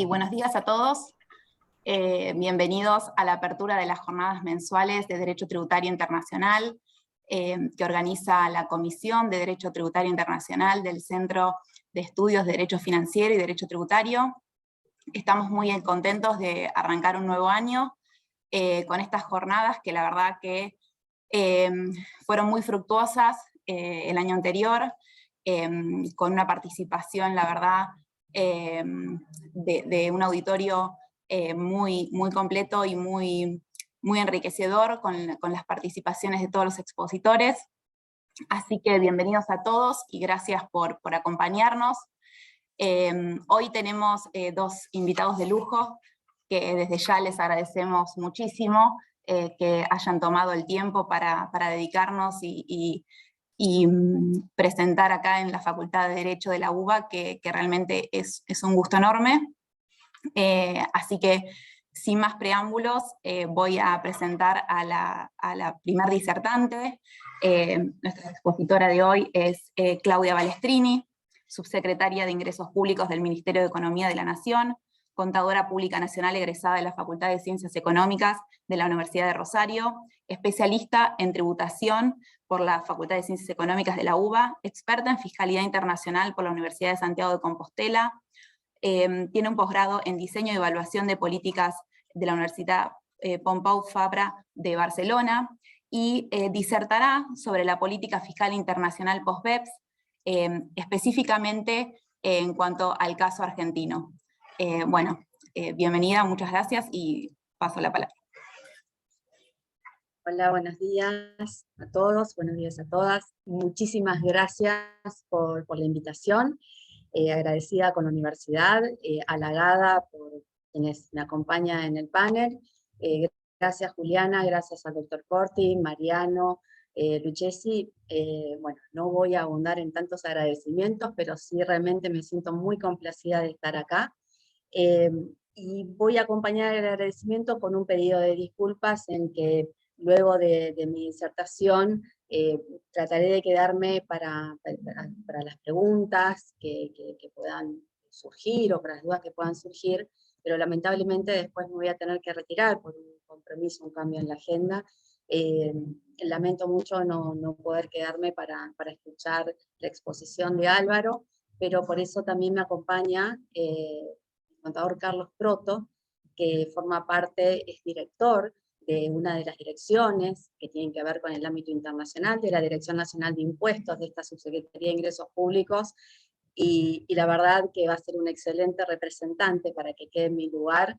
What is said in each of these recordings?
Y buenos días a todos. Bienvenidos a la apertura de las jornadas mensuales de Derecho Tributario Internacional que organiza la Comisión de Derecho Tributario Internacional del Centro de Estudios de Derecho Financiero y Derecho Tributario. Estamos muy contentos de arrancar un nuevo año con estas jornadas que la verdad que fueron muy fructuosas el año anterior, con una participación, la verdad, de un auditorio muy completo y muy enriquecedor con las participaciones de todos los expositores. Así que bienvenidos a todos y gracias por acompañarnos. Hoy tenemos dos invitados de lujo que desde ya les agradecemos muchísimo que hayan tomado el tiempo para dedicarnos y presentar acá en la Facultad de Derecho de la UBA, que realmente es un gusto enorme. Así que, sin más preámbulos, voy a presentar a la primer disertante. Nuestra expositora de hoy es Claudia Balestrini, subsecretaria de Ingresos Públicos del Ministerio de Economía de la Nación, contadora pública nacional egresada de la Facultad de Ciencias Económicas de la Universidad de Rosario, especialista en tributación por la Facultad de Ciencias Económicas de la UBA, experta en fiscalidad internacional por la Universidad de Santiago de Compostela, tiene un posgrado en diseño y evaluación de políticas de la Universidad Pompeu Fabra de Barcelona, y disertará sobre la política fiscal internacional post-BEPS, específicamente en cuanto al caso argentino. Bienvenida, muchas gracias y paso la palabra. Hola, buenos días a todos, buenos días a todas. Muchísimas gracias por la invitación. Agradecida con la universidad, halagada por quienes me acompañan en el panel. Gracias Juliana, gracias al doctor Corti, Mariano, Lucchesi. Bueno, no voy a abundar en tantos agradecimientos, pero sí realmente me siento muy complacida de estar acá. Y voy a acompañar el agradecimiento con un pedido de disculpas en que luego de mi disertación trataré de quedarme para las preguntas que puedan surgir o para las dudas que puedan surgir, pero lamentablemente después me voy a tener que retirar por un compromiso, un cambio en la agenda. Lamento mucho no poder quedarme para escuchar la exposición de Álvaro, pero por eso también me acompaña el contador Carlos Proto, que forma parte, es director de una de las direcciones que tienen que ver con el ámbito internacional, de la Dirección Nacional de Impuestos de esta Subsecretaría de Ingresos Públicos, y la verdad que va a ser un excelente representante para que quede en mi lugar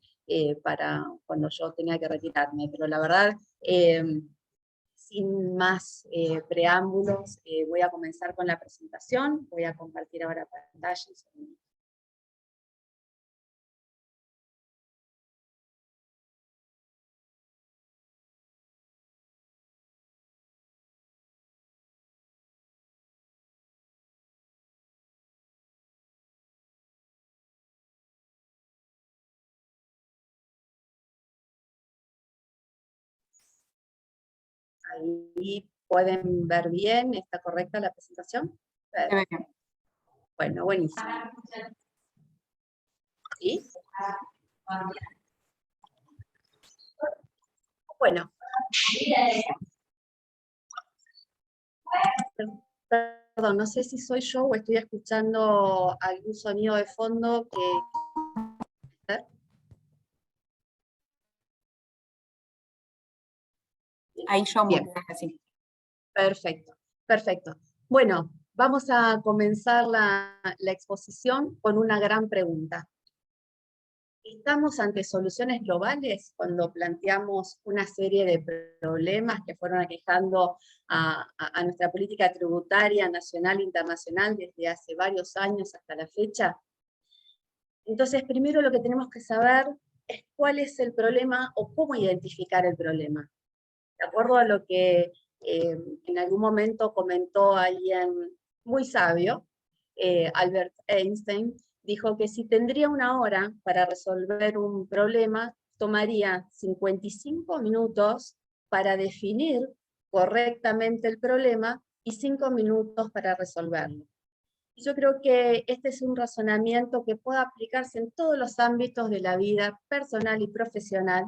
para cuando yo tenga que retirarme. Pero la verdad, sin más preámbulos, voy a comenzar con la presentación. Voy a compartir ahora pantalla. Ahí pueden ver bien, ¿está correcta la presentación? Bueno, buenísimo. ¿Sí? Bueno. Perdón, no sé si soy yo o estoy escuchando algún sonido de fondo que... Ahí yo bien. Sí. Perfecto, perfecto. Bueno, vamos a comenzar la exposición con una gran pregunta. ¿Estamos ante soluciones globales cuando planteamos una serie de problemas que fueron aquejando a nuestra política tributaria nacional e internacional desde hace varios años hasta la fecha? Entonces, primero lo que tenemos que saber es cuál es el problema o cómo identificar el problema. De acuerdo a lo que en algún momento comentó alguien muy sabio, Albert Einstein, dijo que si tendría una hora para resolver un problema, tomaría 55 minutos para definir correctamente el problema y 5 minutos para resolverlo. Yo creo que este es un razonamiento que puede aplicarse en todos los ámbitos de la vida personal y profesional,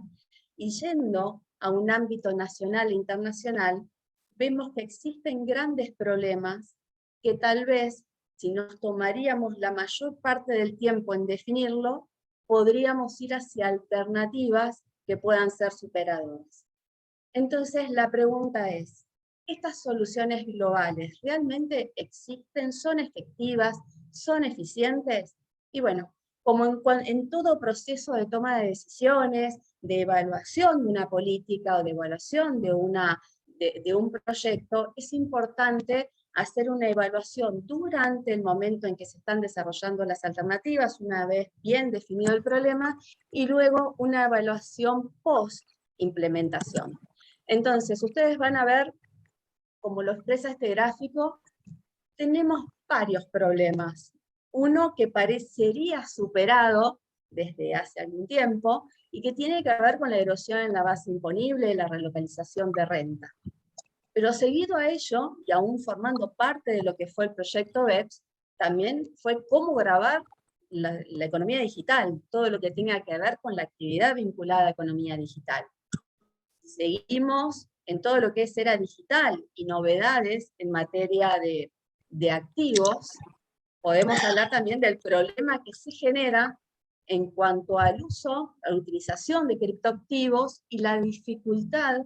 y yendo a un ámbito nacional e internacional, vemos que existen grandes problemas que tal vez, si nos tomaríamos la mayor parte del tiempo en definirlo, podríamos ir hacia alternativas que puedan ser superadoras. Entonces la pregunta es, ¿estas soluciones globales realmente existen? ¿Son efectivas? ¿Son eficientes? Y bueno, como en todo proceso de toma de decisiones, de evaluación de una política o de evaluación de un proyecto, es importante hacer una evaluación durante el momento en que se están desarrollando las alternativas, una vez bien definido el problema, y luego una evaluación post-implementación. Entonces, ustedes van a ver, como lo expresa este gráfico, tenemos varios problemas. Uno que parecería superado desde hace algún tiempo y que tiene que ver con la erosión en la base imponible y la relocalización de renta. Pero seguido a ello, y aún formando parte de lo que fue el proyecto BEPS, también fue cómo grabar la economía digital, todo lo que tenga que ver con la actividad vinculada a economía digital. Seguimos en todo lo que es era digital y novedades en materia de activos. Podemos hablar también del problema que se genera en cuanto al uso, a la utilización de criptoactivos y la dificultad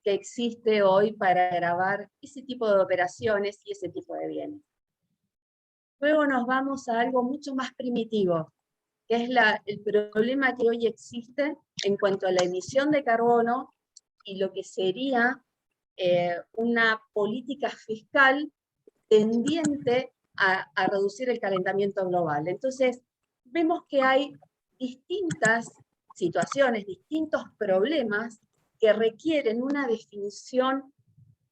que existe hoy para grabar ese tipo de operaciones y ese tipo de bienes. Luego nos vamos a algo mucho más primitivo, que es el problema que hoy existe en cuanto a la emisión de carbono y lo que sería una política fiscal tendiente a reducir el calentamiento global. Entonces, vemos que hay distintas situaciones, distintos problemas que requieren una definición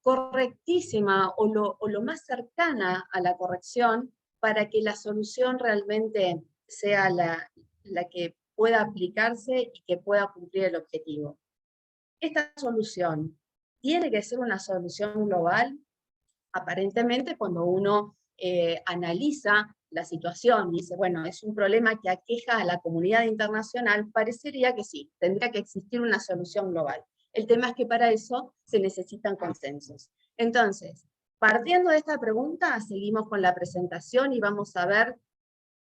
correctísima o lo más cercana a la corrección para que la solución realmente sea la que pueda aplicarse y que pueda cumplir el objetivo. Esta solución tiene que ser una solución global. Aparentemente, cuando uno analiza la situación y dice, bueno, es un problema que aqueja a la comunidad internacional, parecería que sí, tendría que existir una solución global. El tema es que para eso se necesitan consensos. Entonces, partiendo de esta pregunta, seguimos con la presentación y vamos a ver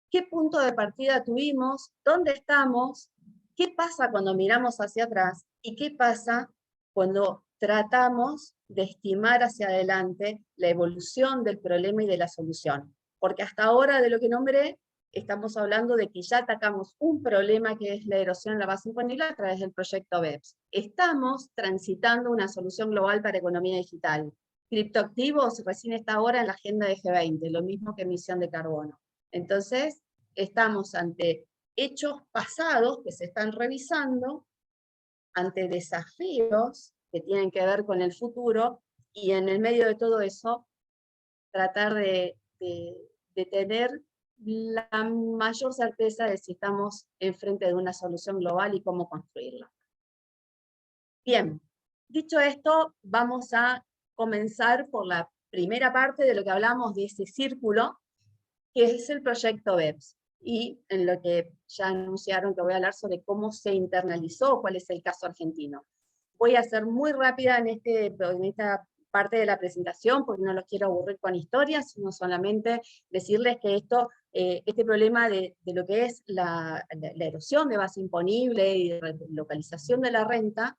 qué punto de partida tuvimos, dónde estamos, qué pasa cuando miramos hacia atrás y qué pasa cuando tratamos de estimar hacia adelante la evolución del problema y de la solución. Porque hasta ahora, de lo que nombré, estamos hablando de que ya atacamos un problema que es la erosión en la base imponible a través del proyecto BEPS. Estamos transitando una solución global para economía digital. Criptoactivos recién está ahora en la agenda de G20, lo mismo que emisión de carbono. Entonces, estamos ante hechos pasados que se están revisando, ante desafíos que tienen que ver con el futuro, y en el medio de todo eso, tratar de tener la mayor certeza de si estamos enfrente de una solución global y cómo construirla. Bien, dicho esto, vamos a comenzar por la primera parte de lo que hablamos de ese círculo, que es el proyecto BEPS, y en lo que ya anunciaron que voy a hablar sobre cómo se internalizó, cuál es el caso argentino. Voy a ser muy rápida en esta parte de la presentación, porque no los quiero aburrir con historias, sino solamente decirles que este problema de lo que es la erosión de base imponible y de localización de la renta,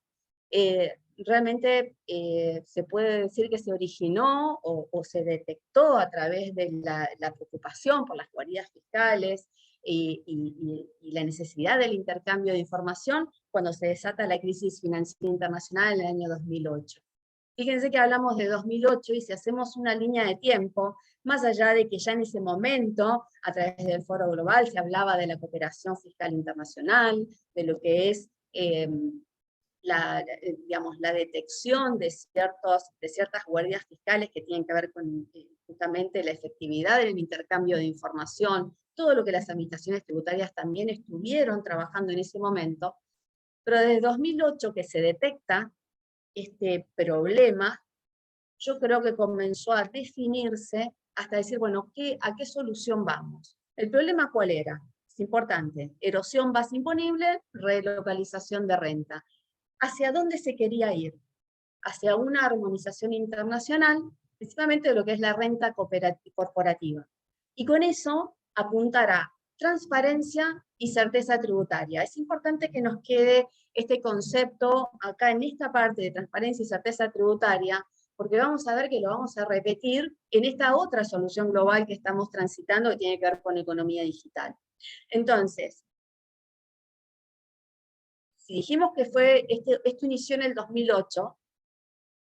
realmente se puede decir que se originó o se detectó a través de la preocupación por las guaridas fiscales y la necesidad del intercambio de información cuando se desata la crisis financiera internacional en el año 2008. Fíjense que hablamos de 2008 y si hacemos una línea de tiempo, más allá de que ya en ese momento, a través del Foro Global, se hablaba de la cooperación fiscal internacional, de lo que es la detección de ciertas guardias fiscales que tienen que ver con justamente la efectividad del intercambio de información, todo lo que las administraciones tributarias también estuvieron trabajando en ese momento, pero desde 2008 que se detecta este problema, yo creo que comenzó a definirse hasta decir, bueno, ¿a qué solución vamos? ¿El problema cuál era? Es importante, erosión base imponible, relocalización de renta. ¿Hacia dónde se quería ir? Hacia una armonización internacional, principalmente de lo que es la renta corporativa. Y con eso apuntar a transparencia y certeza tributaria. Es importante que nos quede este concepto acá en esta parte de transparencia y certeza tributaria, porque vamos a ver que lo vamos a repetir en esta otra solución global que estamos transitando, que tiene que ver con economía digital. Entonces, si dijimos que esto inició en el 2008,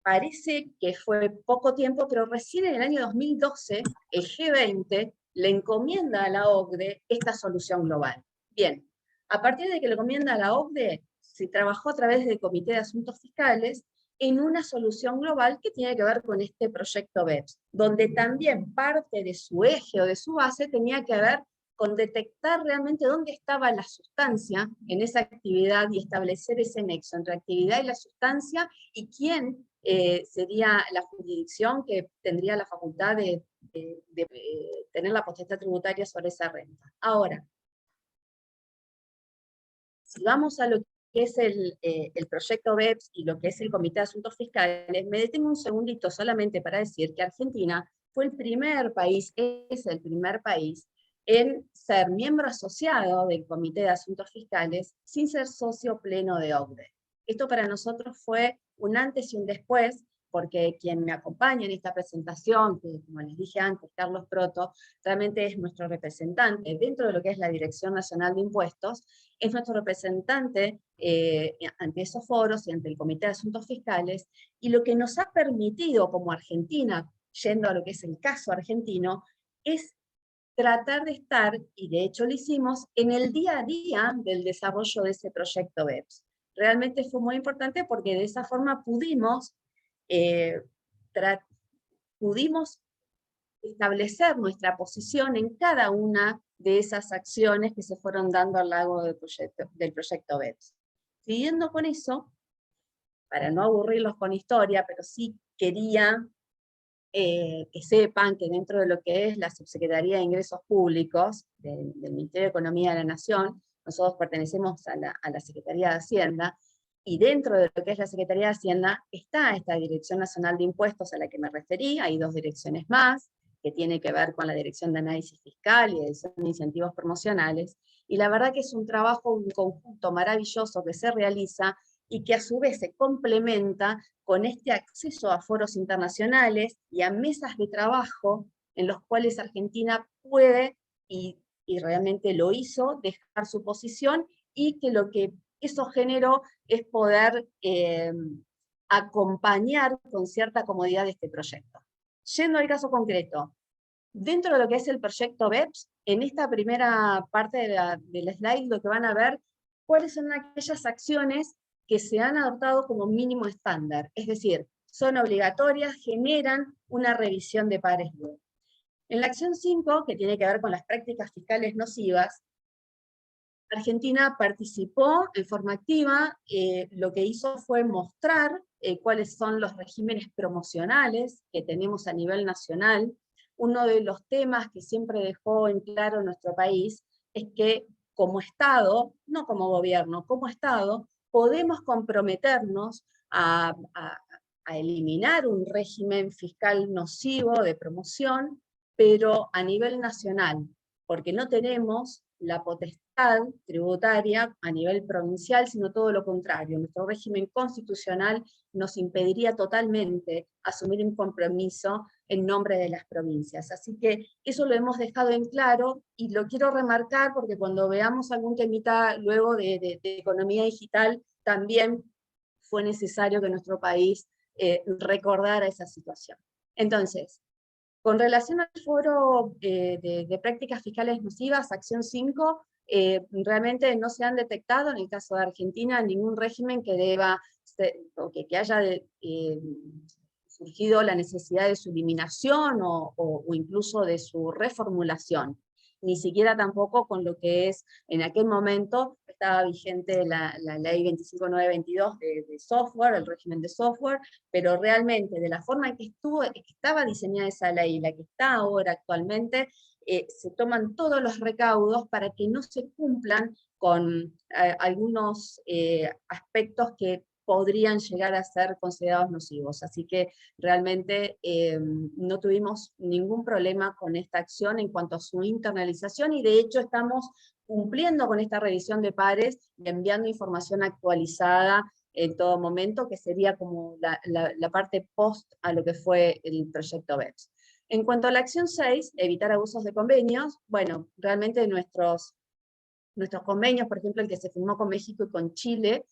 parece que fue poco tiempo, pero recién en el año 2012, el G20 le encomienda a la OCDE esta solución global. Bien, a partir de que le encomienda a la OCDE, se trabajó a través del Comité de Asuntos Fiscales en una solución global que tiene que ver con este proyecto BEPS, donde también parte de su eje o de su base tenía que ver con detectar realmente dónde estaba la sustancia en esa actividad y establecer ese nexo entre actividad y la sustancia y quién sería la jurisdicción que tendría la facultad de tener la potestad tributaria sobre esa renta. Ahora, si vamos a lo que es el proyecto BEPS y lo que es el Comité de Asuntos Fiscales, me detengo un segundito solamente para decir que Argentina fue el primer país, es el primer país, en ser miembro asociado del Comité de Asuntos Fiscales sin ser socio pleno de OCDE. Esto para nosotros fue un antes y un después, porque quien me acompaña en esta presentación, que como les dije antes, Carlos Proto, realmente es nuestro representante dentro de lo que es la Dirección Nacional de Impuestos, es nuestro representante ante esos foros y ante el Comité de Asuntos Fiscales, y lo que nos ha permitido como Argentina, yendo a lo que es el caso argentino, es tratar de estar, y de hecho lo hicimos, en el día a día del desarrollo de ese proyecto BEPS. Realmente fue muy importante porque de esa forma pudimos establecer nuestra posición en cada una de esas acciones que se fueron dando a lo largo del proyecto BEPS. Siguiendo con eso, para no aburrirlos con historia, pero sí quería que sepan que dentro de lo que es la Subsecretaría de Ingresos Públicos del Ministerio de Economía de la Nación, nosotros pertenecemos a la Secretaría de Hacienda, y dentro de lo que es la Secretaría de Hacienda está esta Dirección Nacional de Impuestos a la que me referí, hay dos direcciones más, que tiene que ver con la Dirección de Análisis Fiscal y de Incentivos Promocionales, y la verdad que es un trabajo, un conjunto maravilloso que se realiza y que a su vez se complementa con este acceso a foros internacionales y a mesas de trabajo en los cuales Argentina puede, y realmente lo hizo, dejar su posición, y que lo que eso generó es poder acompañar con cierta comodidad este proyecto. Yendo al caso concreto, dentro de lo que es el proyecto BEPS, en esta primera parte del slide lo que van a ver, cuáles son aquellas acciones que se han adoptado como mínimo estándar, es decir, son obligatorias, generan una revisión de pares luego. En la acción 5, que tiene que ver con las prácticas fiscales nocivas, Argentina participó en forma activa, lo que hizo fue mostrar cuáles son los regímenes promocionales que tenemos a nivel nacional. Uno de los temas que siempre dejó en claro nuestro país es que como Estado, no como gobierno, como Estado, podemos comprometernos a eliminar un régimen fiscal nocivo de promoción, pero a nivel nacional, porque no tenemos la potestad tributaria a nivel provincial, sino todo lo contrario. Nuestro régimen constitucional nos impediría totalmente asumir un compromiso en nombre de las provincias. Así que eso lo hemos dejado en claro, y lo quiero remarcar porque cuando veamos algún temita luego de economía digital, también fue necesario que nuestro país recordara esa situación. Entonces, con relación al foro de prácticas fiscales nocivas, acción 5, realmente no se han detectado en el caso de Argentina ningún régimen que deba, o que haya surgido la necesidad de su eliminación o incluso de su reformulación. Ni siquiera tampoco con lo que es en aquel momento estaba vigente la ley 25922 de software, el régimen de software, pero realmente de la forma en que estaba diseñada esa ley, la que está ahora actualmente, se toman todos los recaudos para que no se cumplan con algunos aspectos que podrían llegar a ser considerados nocivos. Así que realmente no tuvimos ningún problema con esta acción en cuanto a su internalización, y de hecho estamos cumpliendo con esta revisión de pares y enviando información actualizada en todo momento, que sería como la parte post a lo que fue el proyecto BEPS. En cuanto a la acción 6, evitar abusos de convenios, bueno, realmente nuestros convenios, por ejemplo, el que se firmó con México y con Chile,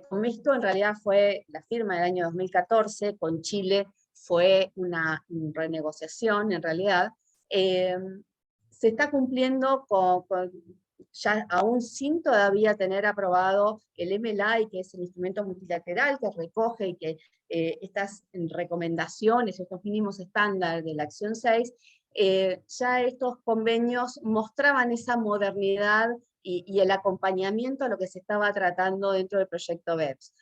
con México en realidad fue la firma del año 2014, con Chile fue una renegociación en realidad. Se está cumpliendo ya aún sin todavía tener aprobado el MLI, que es el instrumento multilateral que recoge y que estas recomendaciones, estos mínimos estándares de la acción 6, ya estos convenios mostraban esa modernidad y el acompañamiento a lo que se estaba tratando dentro del proyecto BEPS.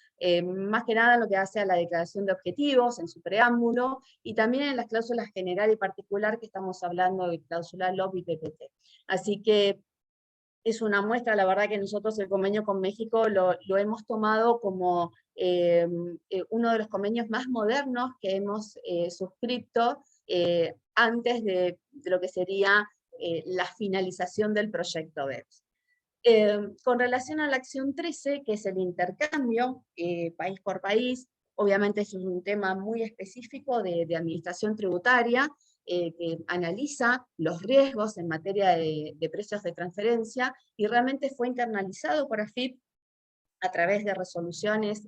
Más que nada en lo que hace a la declaración de objetivos, en su preámbulo, y también en las cláusulas general y particular que estamos hablando de cláusula LOB y PPT. Así que es una muestra, la verdad que nosotros el convenio con México lo hemos tomado como uno de los convenios más modernos que hemos suscrito antes de lo que sería la finalización del proyecto BEPS. Con relación a la acción 13, que es el intercambio país por país, obviamente es un tema muy específico de administración tributaria, que analiza los riesgos en materia de precios de transferencia, y realmente fue internalizado por AFIP a través de resoluciones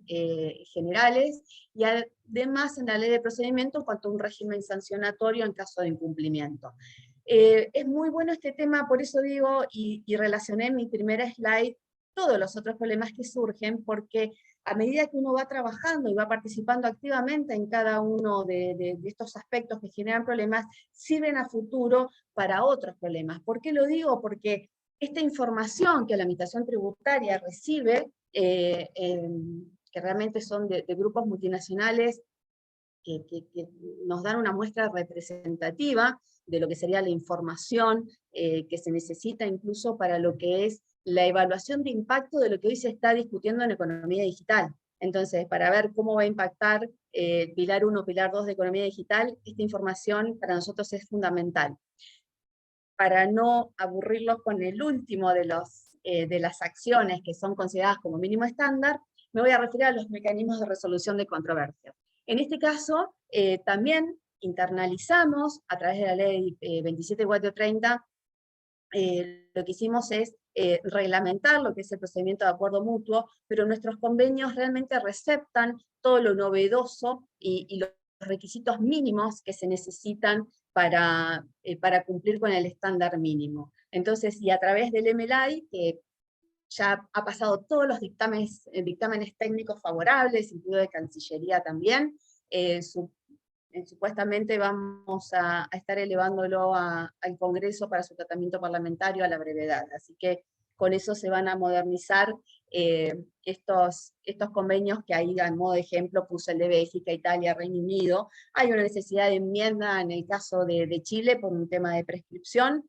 generales, y además en la ley de procedimiento en cuanto a un régimen sancionatorio en caso de incumplimiento. Es muy bueno este tema, por eso digo, y relacioné en mi primera slide todos los otros problemas que surgen, porque a medida que uno va trabajando y va participando activamente en cada uno de estos aspectos que generan problemas, sirven a futuro para otros problemas. ¿Por qué lo digo? Porque esta información que la Administración Tributaria recibe, que realmente son de grupos multinacionales que nos dan una muestra representativa de lo que sería la información que se necesita incluso para lo que es la evaluación de impacto de lo que hoy se está discutiendo en economía digital. Entonces, para ver cómo va a impactar Pilar 1, Pilar 2 de economía digital, esta información para nosotros es fundamental. Para no aburrirlos con el último de las acciones que son consideradas como mínimo estándar, me voy a referir a los mecanismos de resolución de controversias. En este caso, también internalizamos, a través de la ley 27430, lo que hicimos es reglamentar lo que es el procedimiento de acuerdo mutuo, pero nuestros convenios realmente receptan todo lo novedoso y los requisitos mínimos que se necesitan para cumplir con el estándar mínimo. Entonces, y a través del MLI, que ya ha pasado todos los dictámenes técnicos favorables, incluido de Cancillería también, supuestamente vamos a estar elevándolo al Congreso para su tratamiento parlamentario a la brevedad. Así que con eso se van a modernizar estos convenios que ahí, a modo de ejemplo, puse el de Bélgica, Italia, Reino Unido. Hay una necesidad de enmienda en el caso de Chile por un tema de prescripción,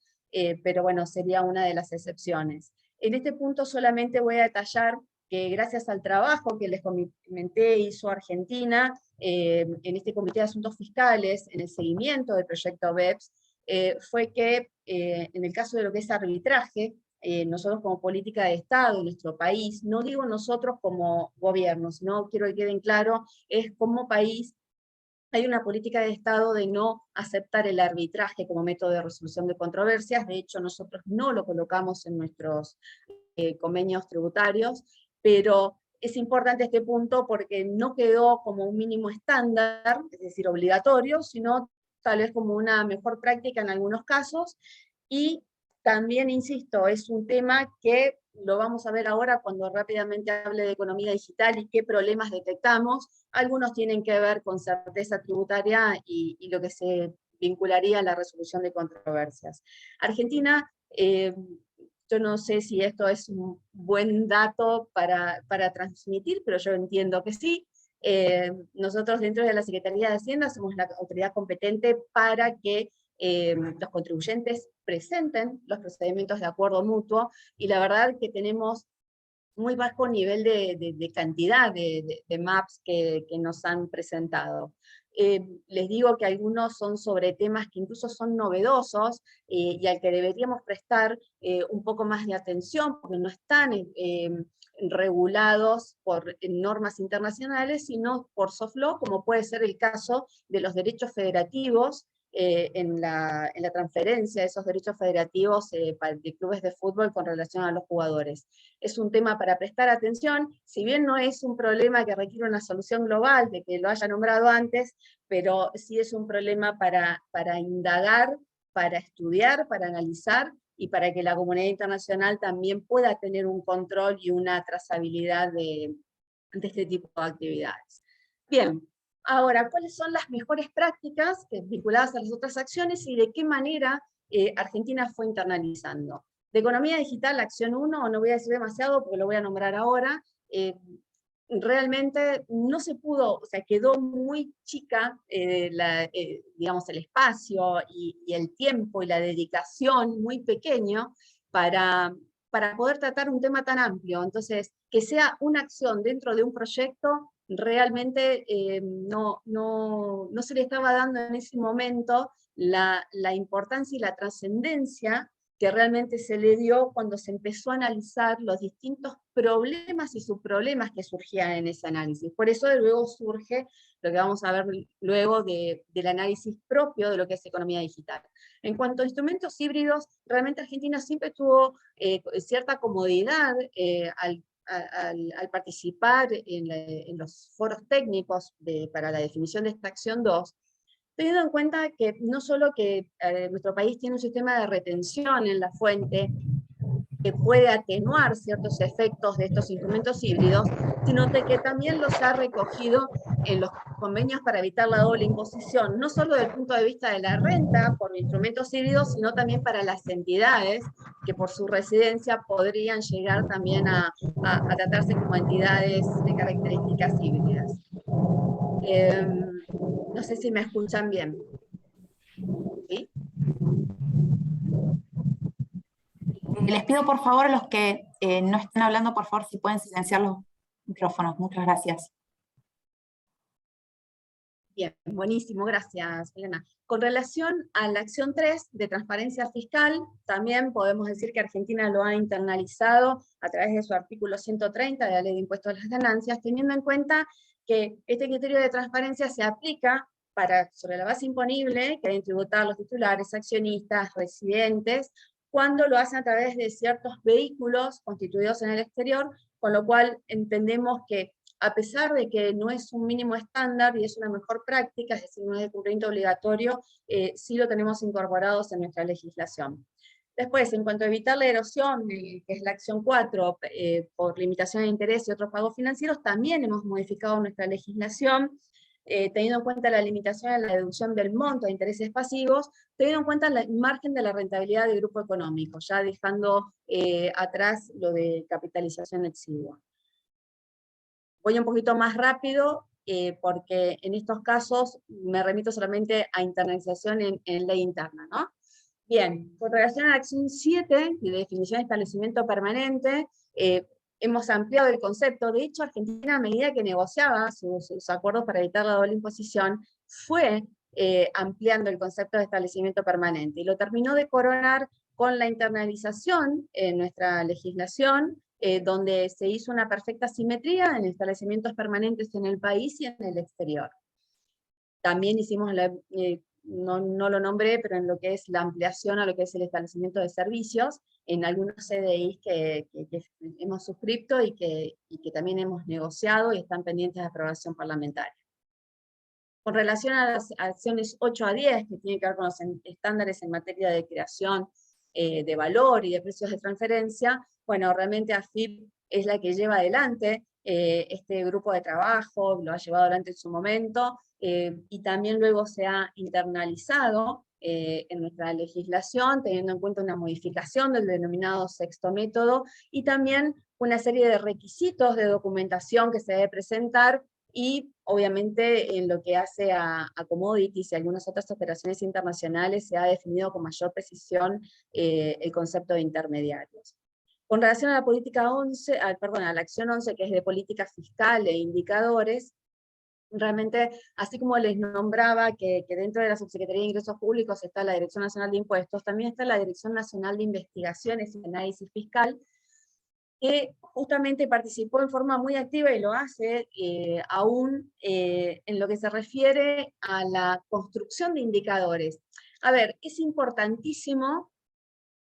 pero bueno, sería una de las excepciones. En este punto solamente voy a detallar que gracias al trabajo que les comenté hizo Argentina, en este Comité de Asuntos Fiscales, en el seguimiento del proyecto BEPS, fue que en el caso de lo que es arbitraje, nosotros como política de Estado en nuestro país, no digo nosotros como gobierno, sino quiero que queden claro, es como país, hay una política de Estado de no aceptar el arbitraje como método de resolución de controversias. De hecho, nosotros no lo colocamos en nuestros convenios tributarios, pero es importante este punto porque no quedó como un mínimo estándar, es decir, obligatorio, sino tal vez como una mejor práctica en algunos casos, y también, insisto, es un tema que lo vamos a ver ahora cuando rápidamente hable de economía digital y qué problemas detectamos. Algunos tienen que ver con certeza tributaria y lo que se vincularía a la resolución de controversias. Argentina Yo no sé si esto es un buen dato para transmitir, pero yo entiendo que sí. Nosotros dentro de la Secretaría de Hacienda somos la autoridad competente para que los contribuyentes presenten los procedimientos de acuerdo mutuo, y la verdad que tenemos muy bajo nivel de cantidad de maps que nos han presentado. Les digo que algunos son sobre temas que incluso son novedosos, y al que deberíamos prestar un poco más de atención, porque no están regulados por normas internacionales, sino por soft law, como puede ser el caso de los derechos federativos, en la transferencia de esos derechos federativos de clubes de fútbol con relación a los jugadores. Es un tema para prestar atención, si bien no es un problema que requiere una solución global, de que lo haya nombrado antes, pero sí es un problema para indagar, para estudiar, para analizar, y para que la comunidad internacional también pueda tener un control y una trazabilidad de este tipo de actividades. Bien, ahora, ¿cuáles son las mejores prácticas vinculadas a las otras acciones y de qué manera Argentina fue internalizando? De economía digital, la acción 1, no voy a decir demasiado porque lo voy a nombrar ahora, realmente no se pudo, o sea, quedó muy chica digamos, el espacio y el tiempo y la dedicación muy pequeño para poder tratar un tema tan amplio. Entonces, que sea una acción dentro de un proyecto, realmente no se le estaba dando en ese momento la importancia y la trascendencia que realmente se le dio cuando se empezó a analizar los distintos problemas y subproblemas que surgían en ese análisis. Por eso luego surge lo que vamos a ver luego del análisis propio de lo que es economía digital. En cuanto a instrumentos híbridos, realmente Argentina siempre tuvo cierta comodidad al participar en los foros técnicos para la definición de esta acción 2, teniendo en cuenta que no solo que nuestro país tiene un sistema de retención en la fuente que puede atenuar ciertos efectos de estos instrumentos híbridos, sino que también los ha recogido en los convenios para evitar la doble imposición, no solo desde el punto de vista de la renta por instrumentos híbridos, sino también para las entidades que por su residencia podrían llegar también a tratarse como entidades de características híbridas. No sé si me escuchan bien. ¿Sí? Les pido por favor a los que no estén hablando, por favor, si pueden silenciar los micrófonos. Muchas gracias. Bien, buenísimo, gracias, Elena. Con relación a la acción 3 de transparencia fiscal, también podemos decir que Argentina lo ha internalizado a través de su artículo 130 de la Ley de Impuestos a las Ganancias, teniendo en cuenta que este criterio de transparencia se aplica sobre la base imponible que deben tributar los titulares, accionistas, residentes, cuando lo hacen a través de ciertos vehículos constituidos en el exterior, con lo cual entendemos que a pesar de que no es un mínimo estándar y es una mejor práctica, es decir, no es de cumplimiento obligatorio, sí lo tenemos incorporados en nuestra legislación. Después, en cuanto a evitar la erosión, que es la acción 4, por limitación de interés y otros pagos financieros, también hemos modificado nuestra legislación, teniendo en cuenta la limitación en la deducción del monto de intereses pasivos, teniendo en cuenta el margen de la rentabilidad del grupo económico, ya dejando atrás lo de capitalización exigua. Voy un poquito más rápido, porque en estos casos me remito solamente a internalización en ley interna, ¿no? Bien, con relación a la acción 7, de definición de establecimiento permanente, hemos ampliado el concepto. De hecho, Argentina, a medida que negociaba sus acuerdos para evitar la doble imposición, fue ampliando el concepto de establecimiento permanente, y lo terminó de coronar con la internalización en nuestra legislación, donde se hizo una perfecta simetría en establecimientos permanentes en el país y en el exterior. También hicimos, no lo nombré, pero en lo que es la ampliación a lo que es el establecimiento de servicios, en algunos CDIs que hemos suscrito y que también hemos negociado y están pendientes de aprobación parlamentaria. Con relación a las acciones 8 a 10, que tienen que ver con los estándares en materia de creación de valor y de precios de transferencia, bueno, realmente AFIP es la que lleva adelante este grupo de trabajo, lo ha llevado adelante en su momento, y también luego se ha internalizado en nuestra legislación, teniendo en cuenta una modificación del denominado sexto método, y también una serie de requisitos de documentación que se debe presentar, y obviamente en lo que hace a commodities y algunas otras operaciones internacionales se ha definido con mayor precisión el concepto de intermediarios. Con relación a la política 11, a la acción 11, que es de política fiscal e indicadores, realmente, así como les nombraba que dentro de la Subsecretaría de Ingresos Públicos está la Dirección Nacional de Impuestos, también está la Dirección Nacional de Investigaciones y Análisis Fiscal, que justamente participó en forma muy activa y lo hace aún en lo que se refiere a la construcción de indicadores. A ver, es importantísimo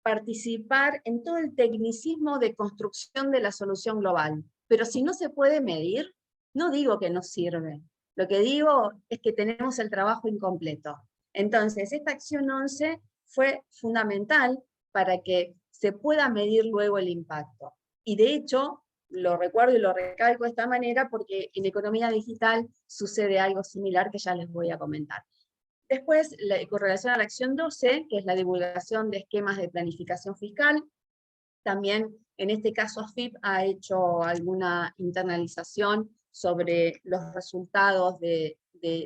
participar en todo el tecnicismo de construcción de la solución global, pero si no se puede medir, no digo que no sirve, lo que digo es que tenemos el trabajo incompleto. Entonces, esta acción 11 fue fundamental para que se pueda medir luego el impacto. Y de hecho, lo recuerdo y lo recalco de esta manera porque en economía digital sucede algo similar que ya les voy a comentar. Después, con relación a la acción 12, que es la divulgación de esquemas de planificación fiscal, también en este caso AFIP ha hecho alguna internalización sobre los resultados de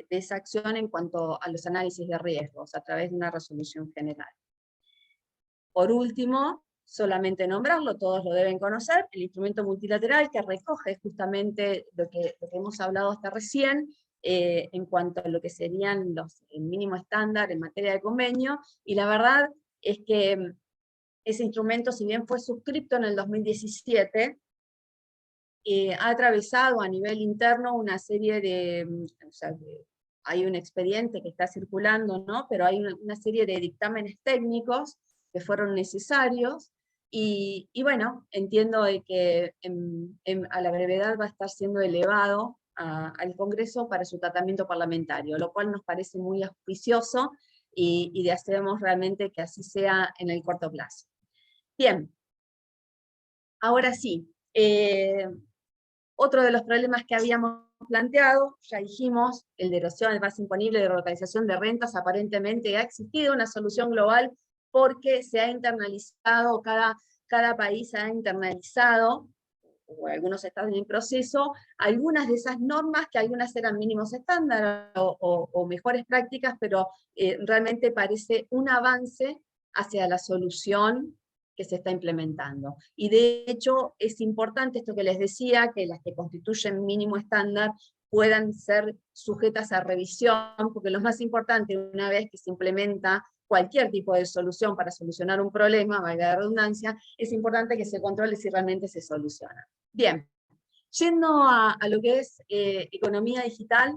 esa acción en cuanto a los análisis de riesgos a través de una resolución general. Por último, solamente nombrarlo, todos lo deben conocer, el instrumento multilateral que recoge justamente lo que hemos hablado hasta recién, en cuanto a lo que serían el mínimo estándar en materia de convenio, y la verdad es que ese instrumento, si bien fue suscripto en el 2017, ha atravesado a nivel interno una serie hay un expediente que está circulando, ¿no? Pero hay una serie de dictámenes técnicos que fueron necesarios, y bueno, entiendo de que a la brevedad va a estar siendo elevado al Congreso para su tratamiento parlamentario, lo cual nos parece muy auspicioso, y deseamos realmente que así sea en el corto plazo. Bien, ahora sí, otro de los problemas que habíamos planteado, ya dijimos, el de erosión del base imponible de relocalización de rentas. Aparentemente ha existido una solución global porque se ha internalizado, cada país ha internalizado, o algunos están en proceso, algunas de esas normas, que algunas eran mínimos estándar o mejores prácticas, pero realmente parece un avance hacia la solución que se está implementando. Y de hecho es importante esto que les decía, que las que constituyen mínimo estándar puedan ser sujetas a revisión, porque lo más importante, una vez que se implementa cualquier tipo de solución para solucionar un problema, valga la redundancia, es importante que se controle si realmente se soluciona. Bien, yendo a lo que es economía digital,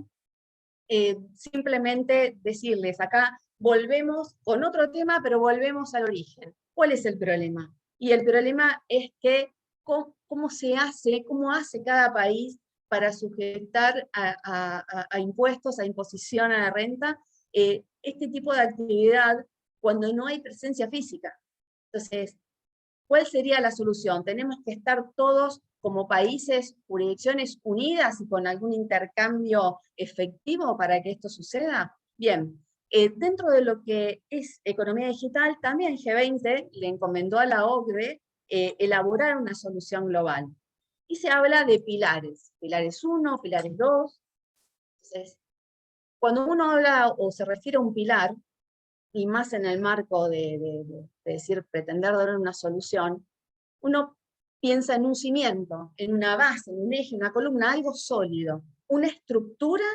simplemente decirles, acá volvemos con otro tema, pero volvemos al origen. ¿Cuál es el problema? Y el problema es que cómo hace cada país para sujetar a impuestos, a imposición a la renta, este tipo de actividad cuando no hay presencia física. Entonces, ¿cuál sería la solución? ¿Tenemos que estar todos como países, jurisdicciones unidas y con algún intercambio efectivo para que esto suceda? Bien, dentro de lo que es economía digital, también G20 le encomendó a la OCDE elaborar una solución global. Y se habla de pilares 1, pilares 2. Entonces, cuando uno habla o se refiere a un pilar, y más en el marco de decir, pretender dar una solución, uno piensa en un cimiento, en una base, en un eje, una columna, algo sólido, una estructura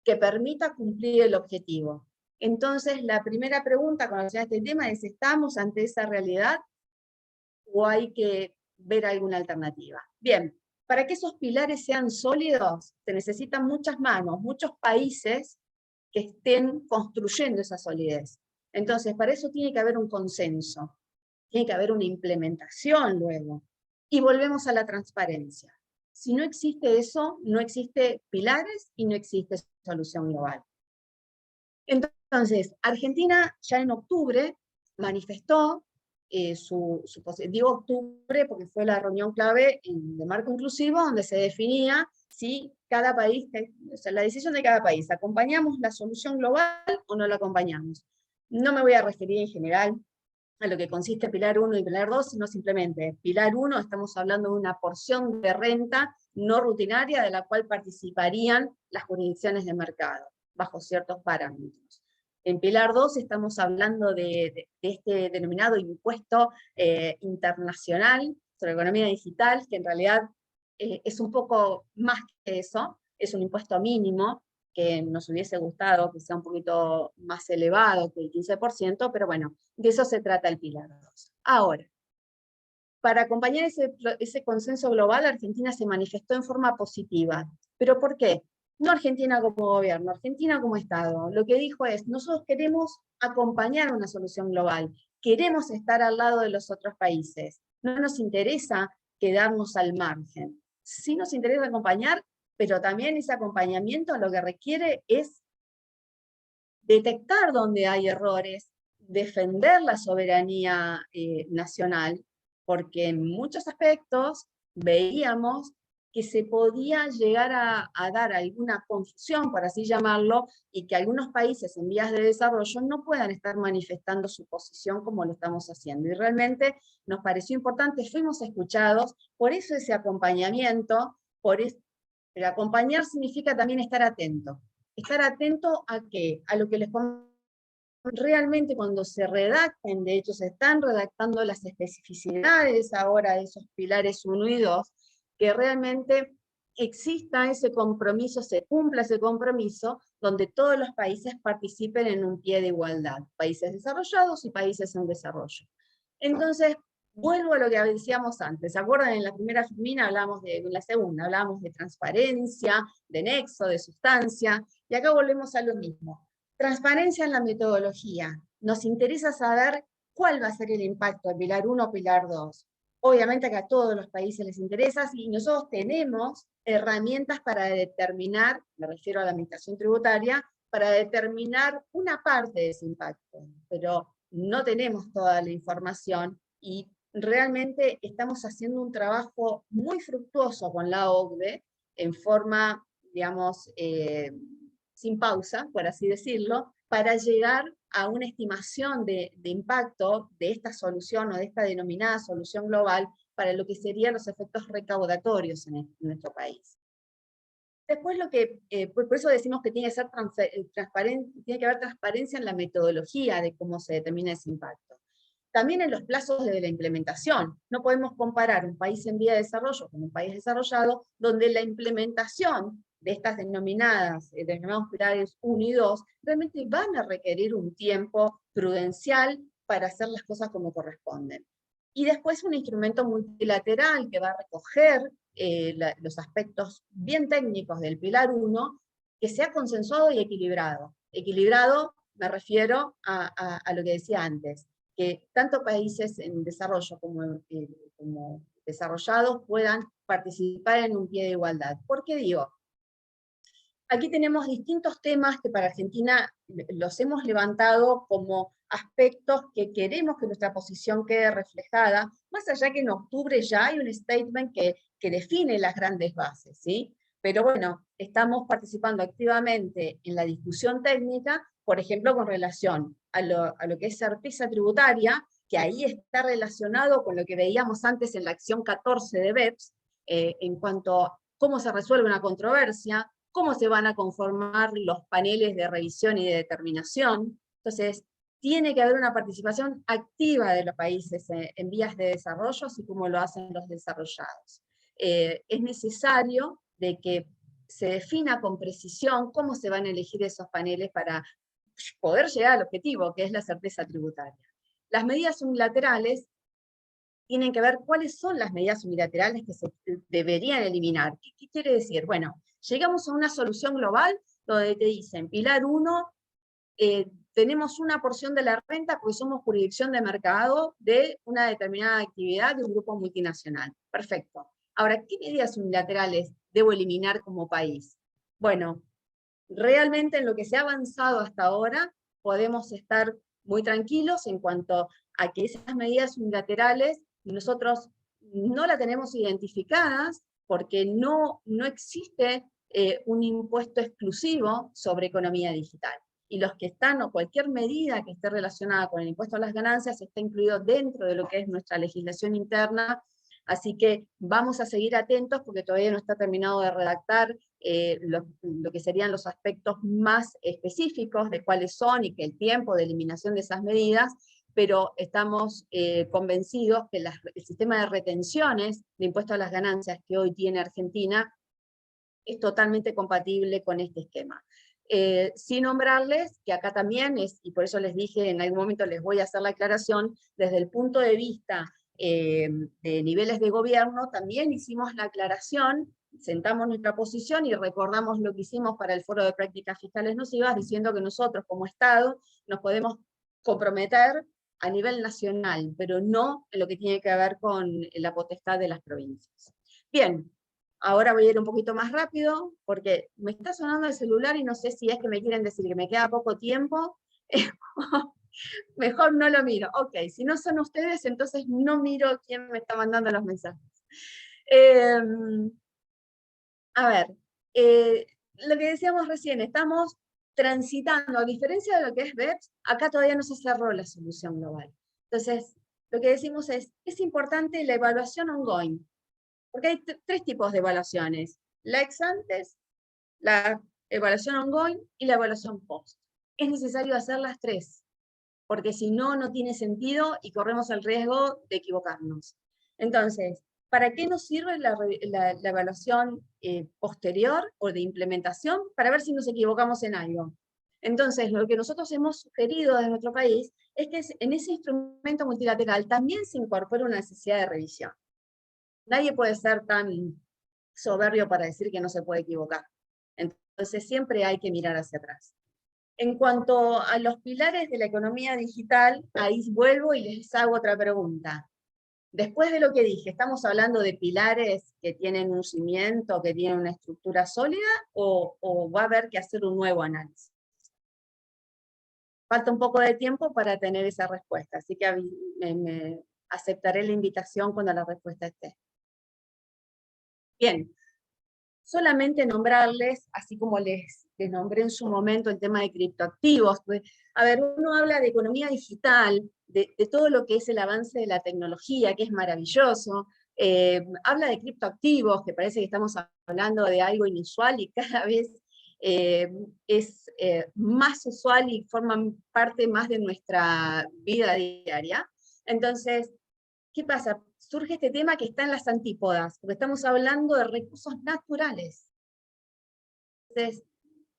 que permita cumplir el objetivo. Entonces, la primera pregunta con relación a este tema es, ¿estamos ante esa realidad o hay que ver alguna alternativa? Bien, para que esos pilares sean sólidos, se necesitan muchas manos, muchos países que estén construyendo esa solidez. Entonces, para eso tiene que haber un consenso, tiene que haber una implementación luego. Y volvemos a la transparencia. Si no existe eso, no existe pilares y no existe solución global. Entonces, Argentina ya en octubre manifestó digo octubre porque fue la reunión clave de marco inclusivo donde se definía si cada país, o sea, la decisión de cada país, ¿acompañamos la solución global o no la acompañamos? No me voy a referir en general a lo que consiste Pilar 1 y Pilar 2, sino simplemente Pilar 1, estamos hablando de una porción de renta no rutinaria de la cual participarían las jurisdicciones de mercado, bajo ciertos parámetros. En Pilar 2 estamos hablando de este denominado impuesto internacional sobre economía digital, que en realidad es un poco más que eso, es un impuesto mínimo, que nos hubiese gustado que sea un poquito más elevado que el 15%, pero bueno, de eso se trata el Pilar 2. Ahora, para acompañar ese consenso global, Argentina se manifestó en forma positiva. ¿Pero por qué? No Argentina como gobierno, Argentina como Estado. Lo que dijo es, nosotros queremos acompañar una solución global, queremos estar al lado de los otros países, no nos interesa quedarnos al margen. Sí nos interesa acompañar, pero también ese acompañamiento lo que requiere es detectar dónde hay errores, defender la soberanía nacional, porque en muchos aspectos veíamos que se podía llegar a dar alguna confusión, por así llamarlo, y que algunos países en vías de desarrollo no puedan estar manifestando su posición como lo estamos haciendo. Y realmente nos pareció importante, fuimos escuchados, por eso ese acompañamiento, pero acompañar significa también estar atento. Estar atento a qué, a lo que les realmente cuando se redacten, de hecho se están redactando las especificidades ahora de esos pilares 1 y 2, que realmente exista ese compromiso, se cumpla ese compromiso, donde todos los países participen en un pie de igualdad, países desarrollados y países en desarrollo. Entonces, vuelvo a lo que decíamos antes, ¿se acuerdan? En la primera FIMINA hablábamos en la segunda, hablábamos de transparencia, de nexo, de sustancia, y acá volvemos a lo mismo. Transparencia en la metodología. Nos interesa saber cuál va a ser el impacto de Pilar 1 o Pilar 2. Obviamente que a todos los países les interesa, y nosotros tenemos herramientas para determinar, me refiero a la administración tributaria, para determinar una parte de ese impacto, pero no tenemos toda la información y realmente estamos haciendo un trabajo muy fructuoso con la OCDE en forma, digamos, sin pausa, por así decirlo, para llegar a una estimación de impacto de esta solución o de esta denominada solución global para lo que serían los efectos recaudatorios en nuestro país. Después por eso decimos que tiene que ser transparente, tiene que haber transparencia en la metodología de cómo se determina ese impacto. También en los plazos de la implementación. No podemos comparar un país en vía de desarrollo con un país desarrollado, donde la implementación de estas denominados pilares 1 y 2, realmente van a requerir un tiempo prudencial para hacer las cosas como corresponden. Y después un instrumento multilateral que va a recoger los aspectos bien técnicos del Pilar 1, que sea consensuado y equilibrado. Equilibrado me refiero a lo que decía antes, que tanto países en desarrollo como desarrollados puedan participar en un pie de igualdad. ¿Por qué digo? Aquí tenemos distintos temas que para Argentina los hemos levantado como aspectos que queremos que nuestra posición quede reflejada, más allá que en octubre ya hay un statement que define las grandes bases, ¿sí? Pero bueno, estamos participando activamente en la discusión técnica, por ejemplo, con relación a lo que es certeza tributaria, que ahí está relacionado con lo que veíamos antes en la acción 14 de BEPS, en cuanto a cómo se resuelve una controversia, cómo se van a conformar los paneles de revisión y de determinación. Entonces, tiene que haber una participación activa de los países en vías de desarrollo, así como lo hacen los desarrollados. Es necesario de que se defina con precisión cómo se van a elegir esos paneles para poder llegar al objetivo, que es la certeza tributaria. Las medidas unilaterales tienen que ver cuáles son las medidas unilaterales que se deberían eliminar. ¿Qué quiere decir? Bueno, llegamos a una solución global donde te dicen, Pilar 1, tenemos una porción de la renta porque somos jurisdicción de mercado de una determinada actividad de un grupo multinacional. Perfecto. Ahora, ¿qué medidas unilaterales debo eliminar como país? Bueno, realmente en lo que se ha avanzado hasta ahora, podemos estar muy tranquilos en cuanto a que esas medidas unilaterales nosotros no las tenemos identificadas porque no existe un impuesto exclusivo sobre economía digital. y los que están, o cualquier medida que esté relacionada con el impuesto a las ganancias, está incluido dentro de lo que es nuestra legislación interna, así que vamos a seguir atentos porque todavía no está terminado de redactar lo que serían los aspectos más específicos de cuáles son y que el tiempo de eliminación de esas medidas, pero estamos convencidos que el sistema de retenciones de impuesto a las ganancias que hoy tiene Argentina es totalmente compatible con este esquema. Sin nombrarles que acá también es, y por eso les dije, en algún momento les voy a hacer la aclaración, desde el punto de vista de niveles de gobierno, también hicimos la aclaración, sentamos nuestra posición y recordamos lo que hicimos para el Foro de Prácticas Fiscales Nocivas, diciendo que nosotros como Estado nos podemos comprometer a nivel nacional, pero no en lo que tiene que ver con la potestad de las provincias. Bien, ahora voy a ir un poquito más rápido, porque me está sonando el celular y no sé si es que me quieren decir que me queda poco tiempo. Mejor no lo miro. Ok, si no son ustedes, entonces no miro quién me está mandando los mensajes. A ver, lo que decíamos recién, estamos transitando, a diferencia de lo que es BEPS, acá todavía no se cerró la solución global. Entonces, lo que decimos es importante la evaluación ongoing, porque hay tres tipos de evaluaciones: la ex antes, la evaluación ongoing y la evaluación post. Es necesario hacer las tres, porque si no, no tiene sentido y corremos el riesgo de equivocarnos. Entonces, ¿para qué nos sirve la evaluación posterior o de implementación? Para ver si nos equivocamos en algo. Entonces, lo que nosotros hemos sugerido desde nuestro país es que en ese instrumento multilateral también se incorpore una necesidad de revisión. Nadie puede ser tan soberbio para decir que no se puede equivocar. Entonces, siempre hay que mirar hacia atrás. En cuanto a los pilares de la economía digital, ahí vuelvo y les hago otra pregunta. Después de lo que dije, ¿estamos hablando de pilares que tienen un cimiento, que tienen una estructura sólida, o va a haber que hacer un nuevo análisis? Falta un poco de tiempo para tener esa respuesta, así que me aceptaré la invitación cuando la respuesta esté. Bien, solamente nombrarles, así como les nombré en su momento el tema de criptoactivos, pues, a ver, uno habla de economía digital, de todo lo que es el avance de la tecnología, que es maravilloso, habla de criptoactivos, que parece que estamos hablando de algo inusual y cada vez es más usual y forman parte más de nuestra vida diaria. Entonces, ¿qué pasa? Surge este tema que está en las antípodas, porque estamos hablando de recursos naturales. Entonces,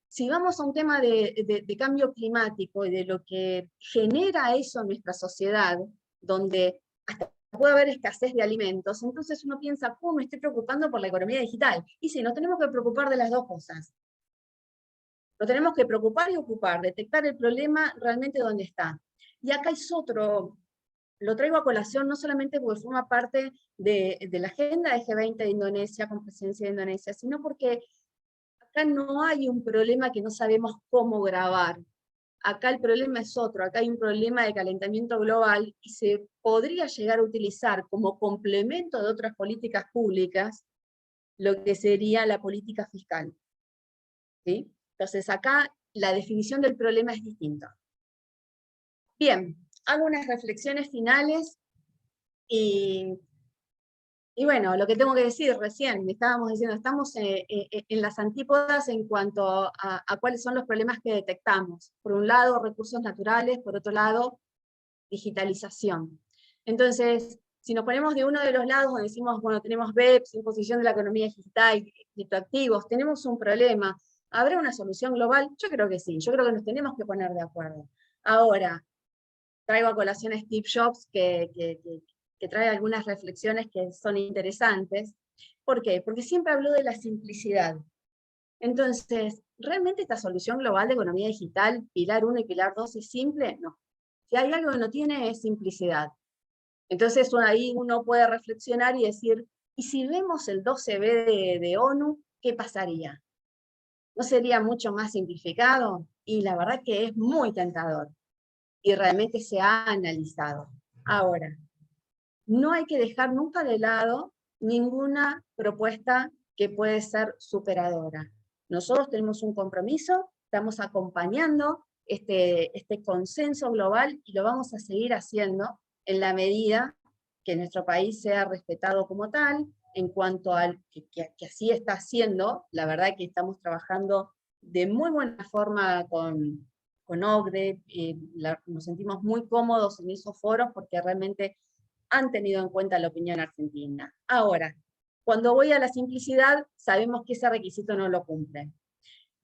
si vamos a un tema de cambio climático y de lo que genera eso en nuestra sociedad, donde hasta puede haber escasez de alimentos, entonces uno piensa, me estoy preocupando por la economía digital. Y sí, nos tenemos que preocupar de las dos cosas. Nos tenemos que preocupar y ocupar, detectar el problema realmente dónde está. Y acá es otro. Lo traigo a colación no solamente porque forma parte de la agenda de G20 de Indonesia, con presencia de Indonesia, sino porque acá no hay un problema que no sabemos cómo grabar. Acá el problema es otro, acá hay un problema de calentamiento global y se podría llegar a utilizar como complemento de otras políticas públicas lo que sería la política fiscal. ¿Sí? Entonces acá la definición del problema es distinta. Bien, hago unas reflexiones finales y bueno, lo que tengo que decir recién, estábamos diciendo, estamos en las antípodas en cuanto a cuáles son los problemas que detectamos. Por un lado, recursos naturales, por otro lado, digitalización. Entonces, si nos ponemos de uno de los lados donde decimos, bueno, tenemos BEPS, imposición de la economía digital, criptoactivos, tenemos un problema, ¿habrá una solución global? Yo creo que sí, yo creo que nos tenemos que poner de acuerdo. Ahora, traigo a colación a Steve Jobs, que trae algunas reflexiones que son interesantes. ¿Por qué? Porque siempre habló de la simplicidad. Entonces, ¿realmente esta solución global de economía digital, pilar 1 y pilar 2, es simple? No. Si hay algo que no tiene, es simplicidad. Entonces, ahí uno puede reflexionar y decir, ¿y si vemos el 12B de ONU, qué pasaría? ¿No sería mucho más simplificado? Y la verdad que es muy tentador. Y realmente se ha analizado. Ahora, no hay que dejar nunca de lado ninguna propuesta que puede ser superadora. Nosotros tenemos un compromiso, estamos acompañando este consenso global, y lo vamos a seguir haciendo en la medida que nuestro país sea respetado como tal, en cuanto al que así está haciendo. La verdad que estamos trabajando de muy buena forma con OCDE, nos sentimos muy cómodos en esos foros porque realmente han tenido en cuenta la opinión argentina. Ahora, cuando voy a la simplicidad, sabemos que ese requisito no lo cumple.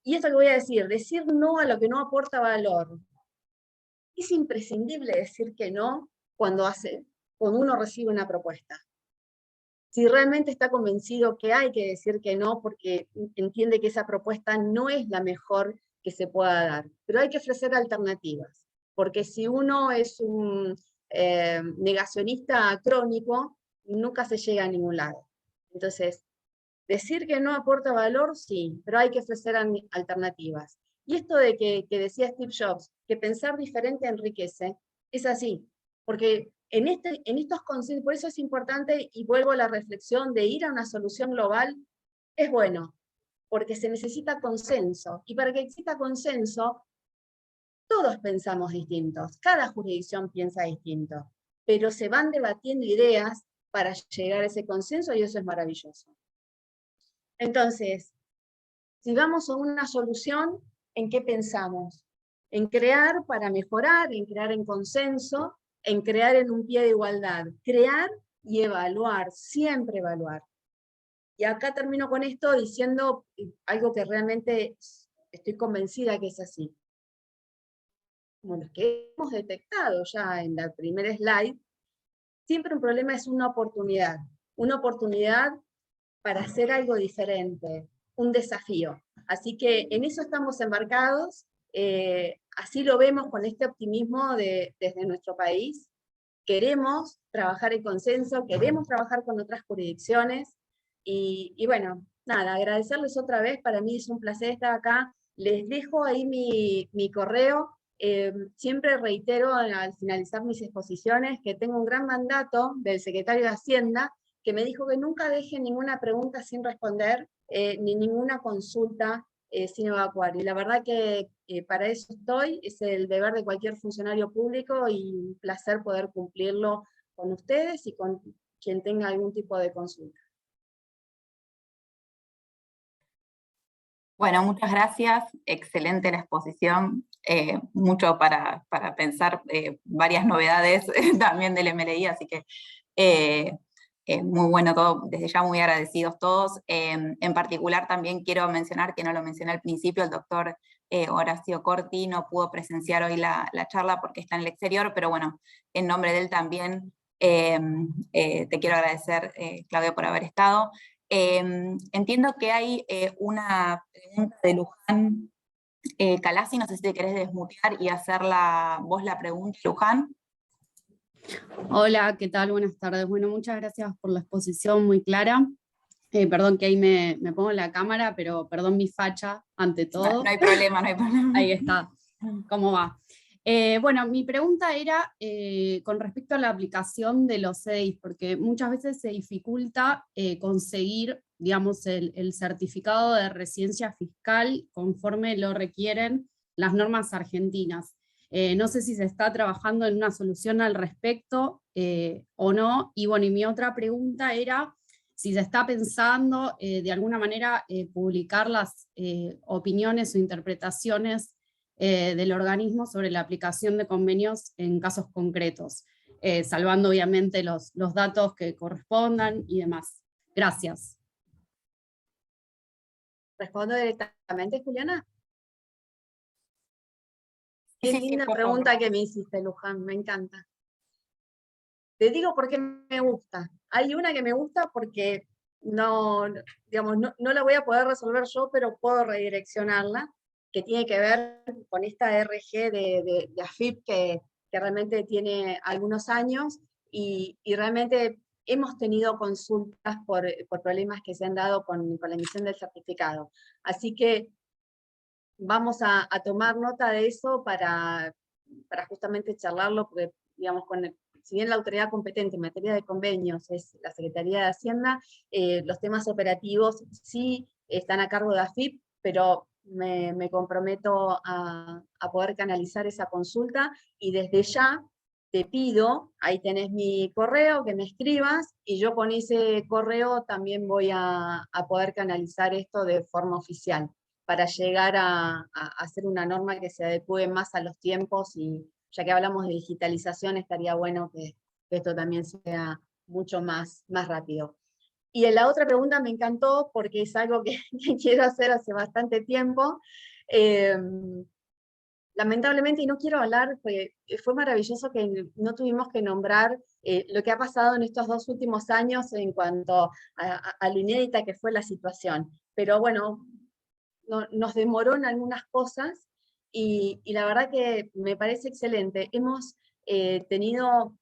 Y esto que voy a decir no a lo que no aporta valor. Es imprescindible decir que no cuando uno recibe una propuesta. Si realmente está convencido que hay que decir que no porque entiende que esa propuesta no es la mejor que se pueda dar, pero hay que ofrecer alternativas, porque si uno es un negacionista crónico, nunca se llega a ningún lado. Entonces, decir que no aporta valor, sí, pero hay que ofrecer alternativas. Y esto de que decía Steve Jobs, que pensar diferente enriquece, es así, porque en estos conceptos, por eso es importante, y vuelvo a la reflexión de ir a una solución global, es bueno, porque se necesita consenso, y para que exista consenso, todos pensamos distintos, cada jurisdicción piensa distinto, pero se van debatiendo ideas para llegar a ese consenso, y eso es maravilloso. Entonces, si vamos a una solución, ¿en qué pensamos? En crear para mejorar, en crear en consenso, en crear en un pie de igualdad. Crear y evaluar, siempre evaluar. Y acá termino con esto diciendo algo que realmente estoy convencida que es así. Como los que hemos detectado ya en la primera slide, siempre un problema es una oportunidad para hacer algo diferente, un desafío. Así que en eso estamos embarcados, así lo vemos con este optimismo desde nuestro país. Queremos trabajar en consenso, queremos trabajar con otras jurisdicciones, y bueno, nada, agradecerles otra vez, para mí es un placer estar acá. Les dejo ahí mi correo. Siempre reitero al finalizar mis exposiciones que tengo un gran mandato del secretario de Hacienda, que me dijo que nunca deje ninguna pregunta sin responder, ni ninguna consulta sin evacuar. Y la verdad que para eso estoy, es el deber de cualquier funcionario público, y un placer poder cumplirlo con ustedes y con quien tenga algún tipo de consulta. Bueno, muchas gracias, excelente la exposición, mucho para pensar, varias novedades también del MLI, así que muy bueno todo, desde ya muy agradecidos todos. En particular también quiero mencionar, que no lo mencioné al principio, el doctor Horacio Corti no pudo presenciar hoy la charla porque está en el exterior, pero bueno, en nombre de él también te quiero agradecer, Claudia, por haber estado. Entiendo que hay una pregunta de Luján Calasi, no sé si te querés desmutear y hacer vos la pregunta, Luján. Hola, ¿qué tal? Buenas tardes. Bueno, muchas gracias por la exposición muy clara. Perdón que ahí me pongo en la cámara, pero perdón mi facha ante todo. No hay problema, no hay problema. Ahí está. ¿Cómo va? Bueno, mi pregunta era con respecto a la aplicación de los CDIs, porque muchas veces se dificulta conseguir, digamos, el certificado de residencia fiscal conforme lo requieren las normas argentinas. No sé si se está trabajando en una solución al respecto o no. Y bueno, y mi otra pregunta era si se está pensando de alguna manera publicar las opiniones o interpretaciones del organismo sobre la aplicación de convenios en casos concretos, salvando obviamente los datos que correspondan y demás. Gracias. ¿Respondo directamente, Juliana? Qué Sí, linda por pregunta favor. que me hiciste, Luján, me encanta. Te digo por qué me gusta. Hay una que me gusta porque digamos, no la voy a poder resolver yo, pero puedo redireccionarla, que tiene que ver con esta RG de AFIP que realmente tiene algunos años, y realmente hemos tenido consultas por problemas que se han dado con la emisión del certificado. Así que vamos a tomar nota de eso para justamente charlarlo, porque digamos, si bien la autoridad competente en materia de convenios es la Secretaría de Hacienda, los temas operativos sí están a cargo de AFIP, pero me comprometo a poder canalizar esa consulta, y desde ya te pido, ahí tenés mi correo, que me escribas, y yo con ese correo también voy a poder canalizar esto de forma oficial, para llegar a hacer una norma que se adecue más a los tiempos, y ya que hablamos de digitalización, estaría bueno que esto también sea mucho más rápido. Y en la otra pregunta me encantó, porque es algo que quiero hacer hace bastante tiempo. Lamentablemente, y no quiero hablar, fue maravilloso que no tuvimos que nombrar lo que ha pasado en estos 2 últimos años en cuanto a lo inédita que fue la situación. Pero bueno, nos demoró en algunas cosas, y la verdad que me parece excelente. Hemos tenido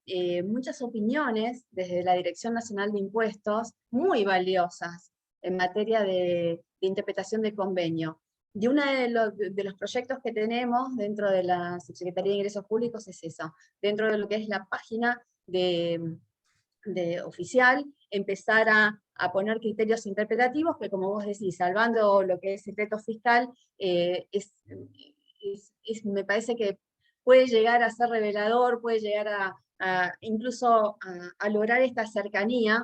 muchas opiniones desde la Dirección Nacional de Impuestos, muy valiosas en materia de interpretación de convenio. Y uno de los proyectos que tenemos dentro de la Subsecretaría de Ingresos Públicos es eso, dentro de lo que es la página de oficial, empezar a poner criterios interpretativos que, como vos decís, salvando lo que es secreto fiscal, me parece que puede llegar a ser revelador, puede llegar incluso a lograr esta cercanía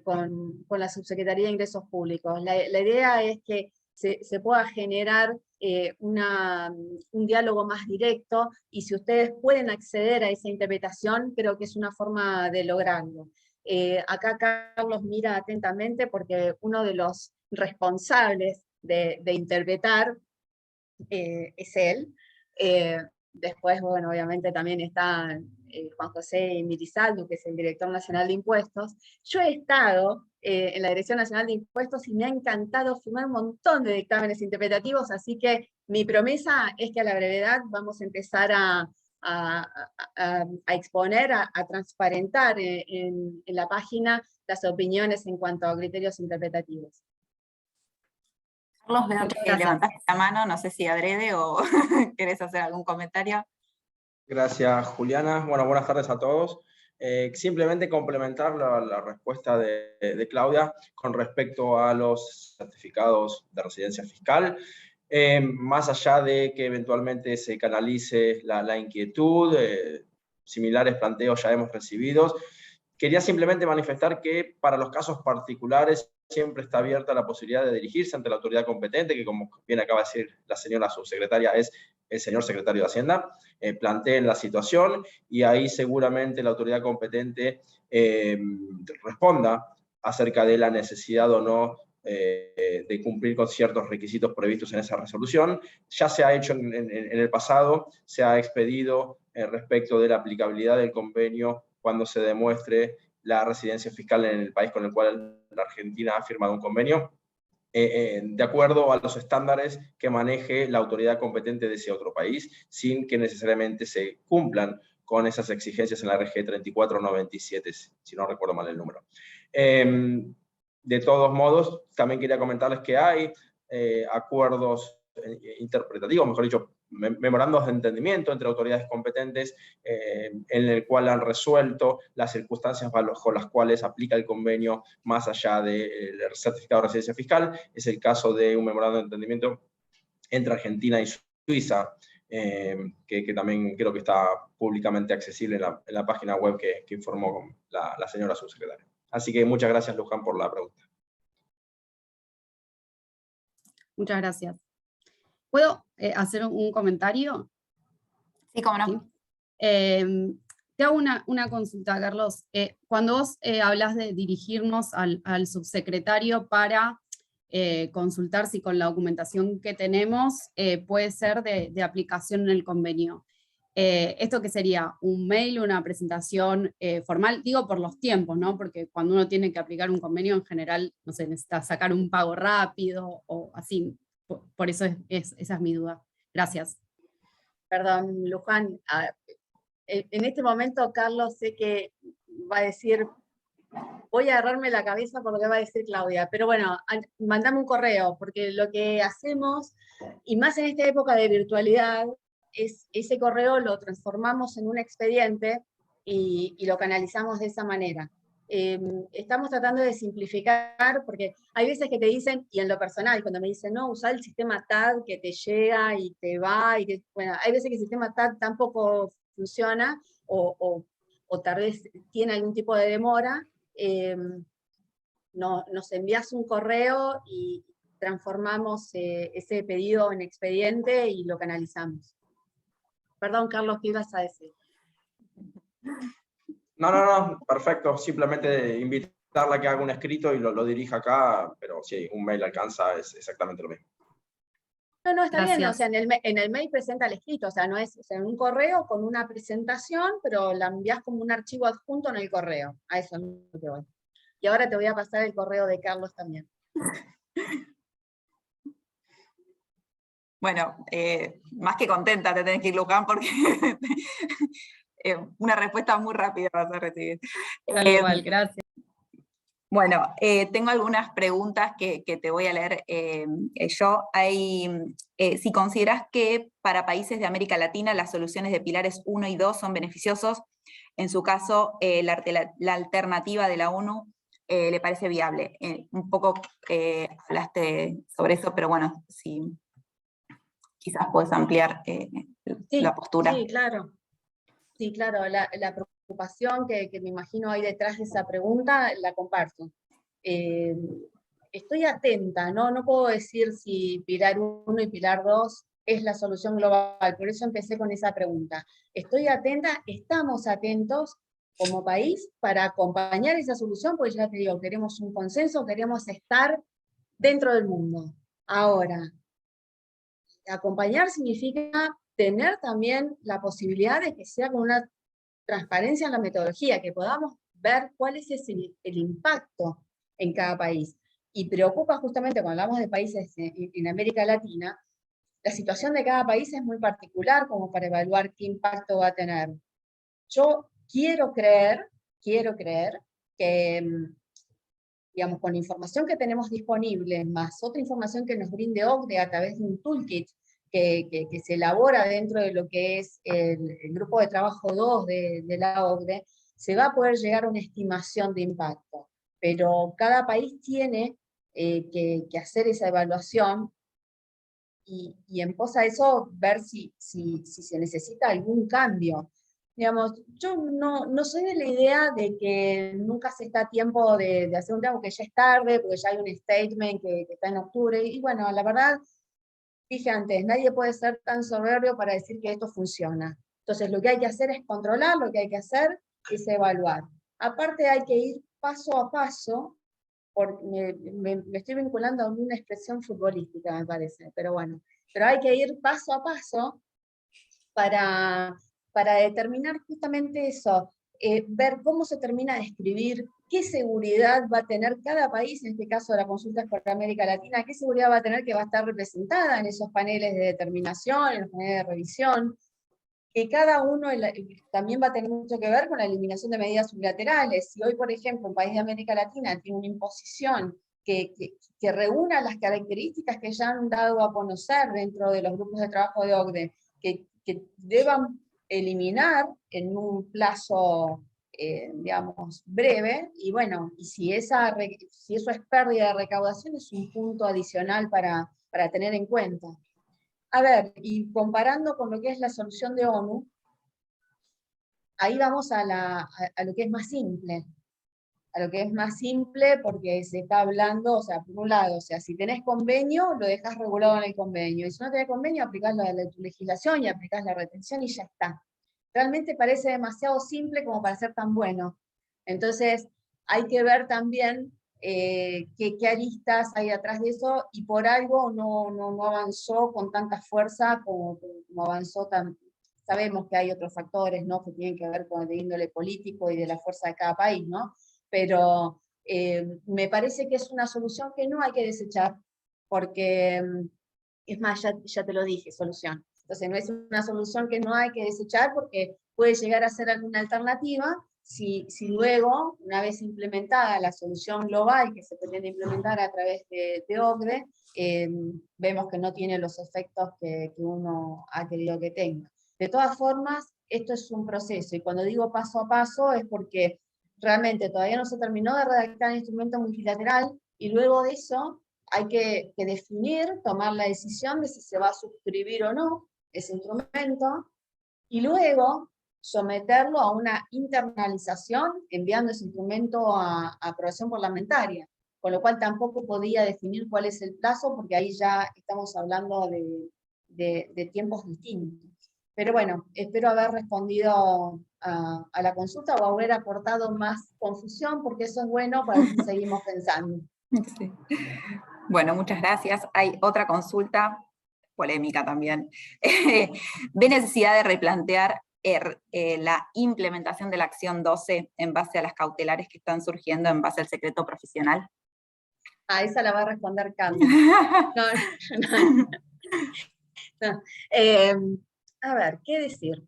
con la Subsecretaría de Ingresos Públicos. La idea es que se pueda generar un diálogo más directo, y si ustedes pueden acceder a esa interpretación, creo que es una forma de lograrlo. Acá Carlos mira atentamente, porque uno de los responsables de interpretar es él. Después, bueno, obviamente también está Juan José Mirizaldu, que es el Director Nacional de Impuestos. Yo he estado en la Dirección Nacional de Impuestos y me ha encantado firmar un montón de dictámenes interpretativos, así que mi promesa es que a la brevedad vamos a empezar a exponer, a transparentar en la página las opiniones en cuanto a criterios interpretativos. Carlos, veo que levantaste la mano, no sé si adrede o querés hacer algún comentario. Gracias, Juliana. Bueno, buenas tardes a todos. Simplemente complementar la respuesta de Claudia con respecto a los certificados de residencia fiscal. Más allá de que eventualmente se canalice la inquietud, similares planteos ya hemos recibido, quería simplemente manifestar que para los casos particulares siempre está abierta la posibilidad de dirigirse ante la autoridad competente, que, como bien acaba de decir la señora subsecretaria, es el señor secretario de Hacienda. Planteen la situación y ahí seguramente la autoridad competente responda acerca de la necesidad o no de cumplir con ciertos requisitos previstos en esa resolución. Ya se ha hecho en el pasado, se ha expedido respecto de la aplicabilidad del convenio cuando se demuestre la residencia fiscal en el país con el cual la Argentina ha firmado un convenio, de acuerdo a los estándares que maneje la autoridad competente de ese otro país, sin que necesariamente se cumplan con esas exigencias en la RG 3497, si no recuerdo mal el número. De todos modos, también quería comentarles que hay acuerdos interpretativos, mejor dicho, memorandos de entendimiento entre autoridades competentes en el cual han resuelto las circunstancias bajo las cuales aplica el convenio más allá del certificado de residencia fiscal. Es el caso de un memorando de entendimiento entre Argentina y Suiza, que también creo que está públicamente accesible en la página web que informó la señora subsecretaria. Así que muchas gracias, Luján, por la pregunta. Muchas gracias. ¿Puedo hacer un comentario? Sí, cómo no. ¿Sí? Te hago una consulta, Carlos. Cuando vos hablas de dirigirnos al subsecretario para consultar si con la documentación que tenemos puede ser de aplicación en el convenio, ¿esto qué sería? ¿Un mail, una presentación formal? Digo por los tiempos, ¿no? Porque cuando uno tiene que aplicar un convenio, en general, no sé, necesita sacar un pago rápido o así. Por eso esa es mi duda. Gracias. Perdón, Luján. En este momento, Carlos, sé que va a decir, voy a agarrarme la cabeza por lo que va a decir Claudia, pero bueno, mandame un correo, porque lo que hacemos, y más en esta época de virtualidad, es ese correo lo transformamos en un expediente y lo canalizamos de esa manera. estamos tratando de simplificar, porque hay veces que te dicen, y en lo personal, cuando me dicen, no, usar el sistema TAD que te llega y te va, bueno, hay veces que el sistema TAD tampoco funciona, o tal vez tiene algún tipo de demora, nos envías un correo y transformamos ese pedido en expediente y lo canalizamos. Perdón, Carlos, ¿qué ibas a decir? No, perfecto. Simplemente invitarla a que haga un escrito y lo dirija acá, pero sí, un mail alcanza, es exactamente lo mismo. No, está bien, Gracias. o sea, en el mail presenta el escrito, o sea, no es, o sea, en un correo con una presentación, pero la envías como un archivo adjunto en el correo, a eso es lo que voy. Y ahora te voy a pasar el correo de Carlos también. Bueno, más que contenta te tenés que ir, Luján, porque una respuesta muy rápida vas a recibir. Tal igual, gracias. Bueno, tengo algunas preguntas que te voy a leer yo. Si consideras que para países de América Latina las soluciones de pilares 1 y 2 son beneficiosos, en su caso la alternativa de la ONU le parece viable. Un poco hablaste sobre eso, pero bueno, si quizás puedes ampliar la postura. Sí, claro. Sí, claro, la preocupación que me imagino hay detrás de esa pregunta, la comparto. Estoy atenta, no puedo decir si Pilar 1 y Pilar 2 es la solución global, por eso empecé con esa pregunta. Estoy atenta, estamos atentos como país para acompañar esa solución, porque ya te digo, queremos un consenso, queremos estar dentro del mundo. Ahora, acompañar significa tener también la posibilidad de que sea con una transparencia en la metodología, que podamos ver cuál es el impacto en cada país. Y preocupa justamente cuando hablamos de países en América Latina, la situación de cada país es muy particular como para evaluar qué impacto va a tener. Yo quiero creer que, digamos, con la información que tenemos disponible, más otra información que nos brinde OCDE a través de un toolkit que se elabora dentro de lo que es el grupo de trabajo 2 de la OCDE, se va a poder llegar a una estimación de impacto. Pero cada país tiene que hacer esa evaluación y en pos a eso ver si se necesita algún cambio. Digamos, yo no soy de la idea de que nunca se está a tiempo de hacer un trabajo, que ya es tarde, porque ya hay un statement que está en octubre, y bueno, la verdad, dije antes, nadie puede ser tan soberbio para decir que esto funciona. Entonces lo que hay que hacer es controlar, lo que hay que hacer es evaluar. Aparte hay que ir paso a paso, porque me estoy vinculando a una expresión futbolística, me parece, pero bueno, pero hay que ir paso a paso para determinar justamente eso, ver cómo se termina de escribir, qué seguridad va a tener cada país, en este caso de la consulta por América Latina, qué seguridad va a tener que va a estar representada en esos paneles de determinación, en los paneles de revisión, que cada uno también va a tener mucho que ver con la eliminación de medidas unilaterales. Si hoy, por ejemplo, un país de América Latina tiene una imposición que reúna las características que ya han dado a conocer dentro de los grupos de trabajo de OCDE, que deban eliminar en un plazo, digamos, breve, y bueno, y si eso es pérdida de recaudación, es un punto adicional para tener en cuenta. A ver, y comparando con lo que es la solución de ONU, ahí vamos a lo que es más simple. A lo que es más simple porque se está hablando, o sea, por un lado, o sea, si tenés convenio, lo dejas regulado en el convenio, y si no tenés convenio, aplicás la legislación y aplicás la retención y ya está. Realmente parece demasiado simple como para ser tan bueno. Entonces, hay que ver también qué aristas hay atrás de eso, y por algo no avanzó con tanta fuerza como avanzó sabemos que hay otros factores, ¿no?, que tienen que ver con el índole político y de la fuerza de cada país, ¿no? Pero me parece que es una solución que no hay que desechar, porque, es más, ya te lo dije, solución. Entonces no es una solución que no hay que desechar porque puede llegar a ser alguna alternativa si luego, una vez implementada la solución global que se pretende implementar a través de OCDE, vemos que no tiene los efectos que uno ha querido que tenga. De todas formas, esto es un proceso, y cuando digo paso a paso es porque realmente todavía no se terminó de redactar el instrumento multilateral, y luego de eso hay que definir, tomar la decisión de si se va a suscribir o no ese instrumento, y luego someterlo a una internalización, enviando ese instrumento a aprobación parlamentaria, con lo cual tampoco podía definir cuál es el plazo, porque ahí ya estamos hablando de tiempos distintos. Pero bueno, espero haber respondido a la consulta o haber aportado más confusión, porque eso es bueno para que seguimos pensando. Sí. Bueno, muchas gracias. Hay otra consulta, polémica también. ¿Ve necesidad de replantear la implementación de la acción 12 en base a las cautelares que están surgiendo en base al secreto profesional? A esa la va a responder Carlos. No. A ver, ¿qué decir?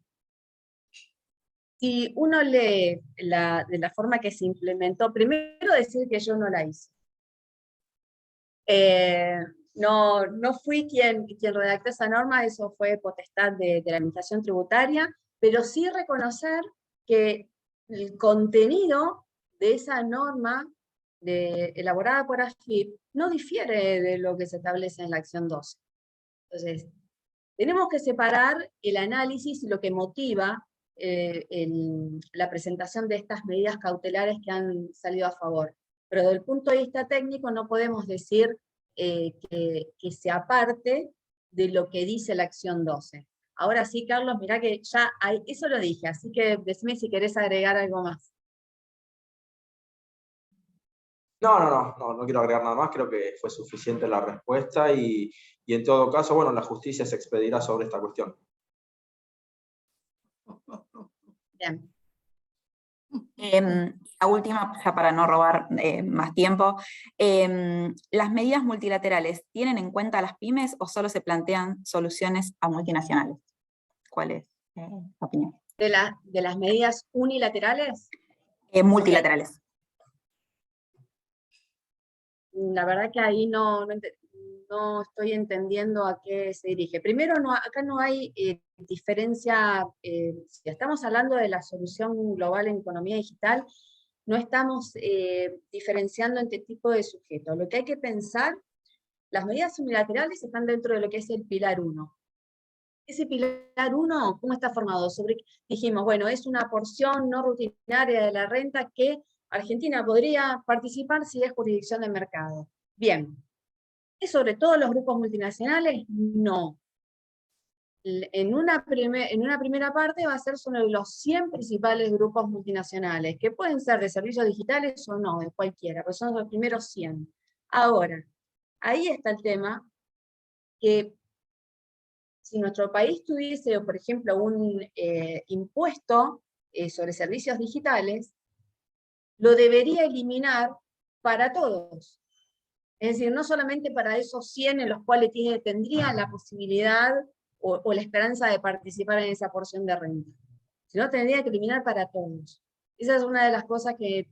Si uno lee de la forma que se implementó, primero decir que yo no la hice. No fui quien redactó esa norma, eso fue potestad de la Administración Tributaria, pero sí reconocer que el contenido de esa norma elaborada por AFIP no difiere de lo que se establece en la acción 12. Entonces, tenemos que separar el análisis y lo que motiva la presentación de estas medidas cautelares que han salido a favor. Pero desde el punto de vista técnico no podemos decir que se aparte de lo que dice la acción 12. Ahora sí, Carlos, mirá que ya eso lo dije, así que decime si querés agregar algo más. No quiero agregar nada más, creo que fue suficiente la respuesta y en todo caso, bueno, la justicia se expedirá sobre esta cuestión. Bien. La última, ya para no robar más tiempo, ¿las medidas multilaterales tienen en cuenta a las pymes o solo se plantean soluciones a multinacionales? ¿Cuál es la opinión? ¿De las medidas unilaterales? Multilaterales. La verdad que ahí no estoy entendiendo a qué se dirige. Primero, acá no hay diferencia, si estamos hablando de la solución global en economía digital, no estamos diferenciando entre tipo de sujetos. Lo que hay que pensar, las medidas unilaterales están dentro de lo que es el pilar 1. Ese pilar 1, ¿cómo está formado? Dijimos, bueno, es una porción no rutinaria de la renta que Argentina podría participar si es jurisdicción de mercado. Bien. ¿Es sobre todos los grupos multinacionales? No. En una primera parte va a ser sobre los 100 principales grupos multinacionales, que pueden ser de servicios digitales o no, de cualquiera, pero son los primeros 100. Ahora, ahí está el tema, que si nuestro país tuviese, por ejemplo, un impuesto sobre servicios digitales, lo debería eliminar para todos. Es decir, no solamente para esos 100 en los cuales tendrían la posibilidad o la esperanza de participar en esa porción de renta, sino tendría que eliminar para todos. Esa es una de las cosas que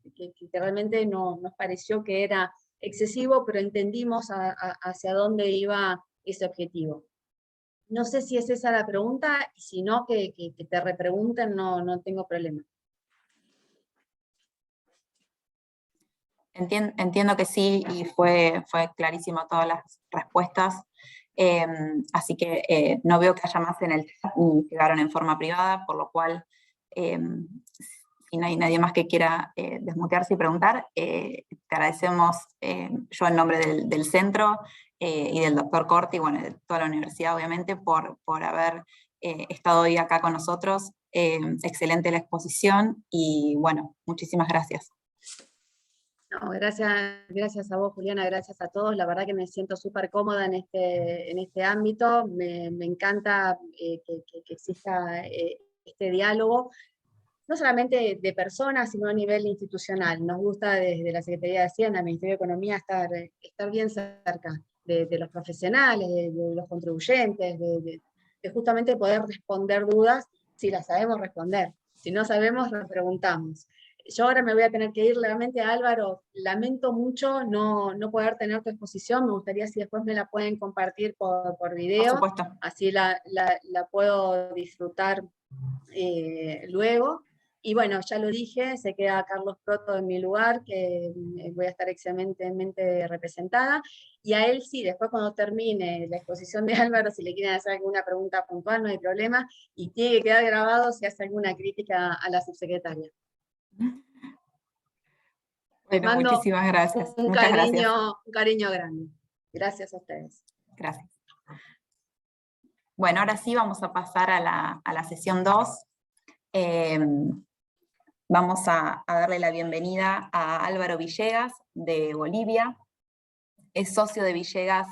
realmente nos pareció que era excesivo, pero entendimos hacia dónde iba ese objetivo. No sé si es esa la pregunta, y si no, que te repregunten, no tengo problema. Entiendo que sí, y fue clarísimo todas las respuestas, así que no veo que haya más en el chat, ni llegaron en forma privada, por lo cual, si no hay nadie más que quiera desmutearse y preguntar, te agradecemos yo en nombre del centro y del doctor Corti, bueno, de toda la universidad obviamente, por haber estado hoy acá con nosotros. Excelente la exposición y bueno, muchísimas gracias. No, gracias a vos, Juliana, gracias a todos. La verdad que me siento súper cómoda en este ámbito. Me encanta que exista este diálogo, no solamente de personas, sino a nivel institucional. Nos gusta desde la Secretaría de Hacienda, el Ministerio de Economía, estar bien cerca de los profesionales, de los contribuyentes, de justamente poder responder dudas si las sabemos responder. Si no sabemos, nos preguntamos. Yo ahora me voy a tener que ir, realmente, Álvaro, lamento mucho no poder tener tu exposición, me gustaría si después me la pueden compartir por video, por supuesto. así la puedo disfrutar luego. Y bueno, ya lo dije, se queda Carlos Proto en mi lugar, que voy a estar excelentemente representada, y a él sí, después cuando termine la exposición de Álvaro, si le quieren hacer alguna pregunta puntual, no hay problema, y tiene que quedar grabado si hace alguna crítica a la subsecretaria. Les Bueno, mando muchísimas gracias. Muchas gracias. un cariño grande. Gracias a ustedes. Gracias. Bueno, ahora sí vamos a pasar a la sesión 2. Vamos a darle la bienvenida a Álvaro Villegas, de Bolivia. Es socio de Villegas,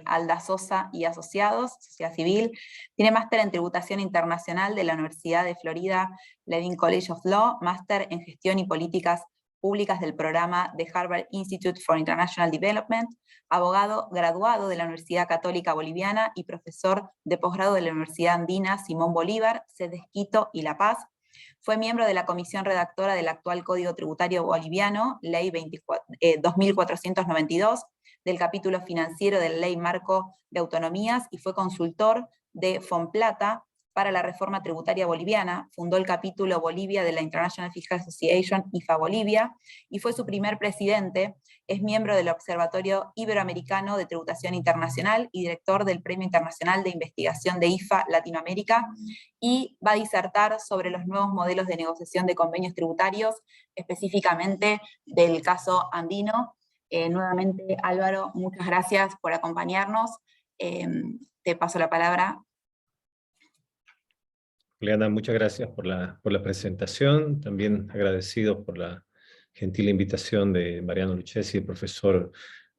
Aldasosa y Asociados, sociedad civil. Tiene máster en Tributación Internacional de la Universidad de Florida, Levin College of Law, máster en Gestión y Políticas Públicas del programa de Harvard Institute for International Development, abogado graduado de la Universidad Católica Boliviana y profesor de posgrado de la Universidad Andina Simón Bolívar, sedes Quito y La Paz. Fue miembro de la comisión redactora del actual Código Tributario Boliviano, Ley 2492, del capítulo financiero de la Ley Marco de Autonomías, y fue consultor de Fonplata para la reforma tributaria boliviana. Fundó el capítulo Bolivia de la International Fiscal Association, IFA Bolivia, y fue su primer presidente. Es miembro del Observatorio Iberoamericano de Tributación Internacional y director del Premio Internacional de Investigación de IFA Latinoamérica, y va a disertar sobre los nuevos modelos de negociación de convenios tributarios, específicamente del caso andino. Nuevamente, Álvaro, muchas gracias por acompañarnos. Te paso la palabra. Juliana, muchas gracias por la presentación. También agradecido por la gentil invitación de Mariano Lucchesi y el profesor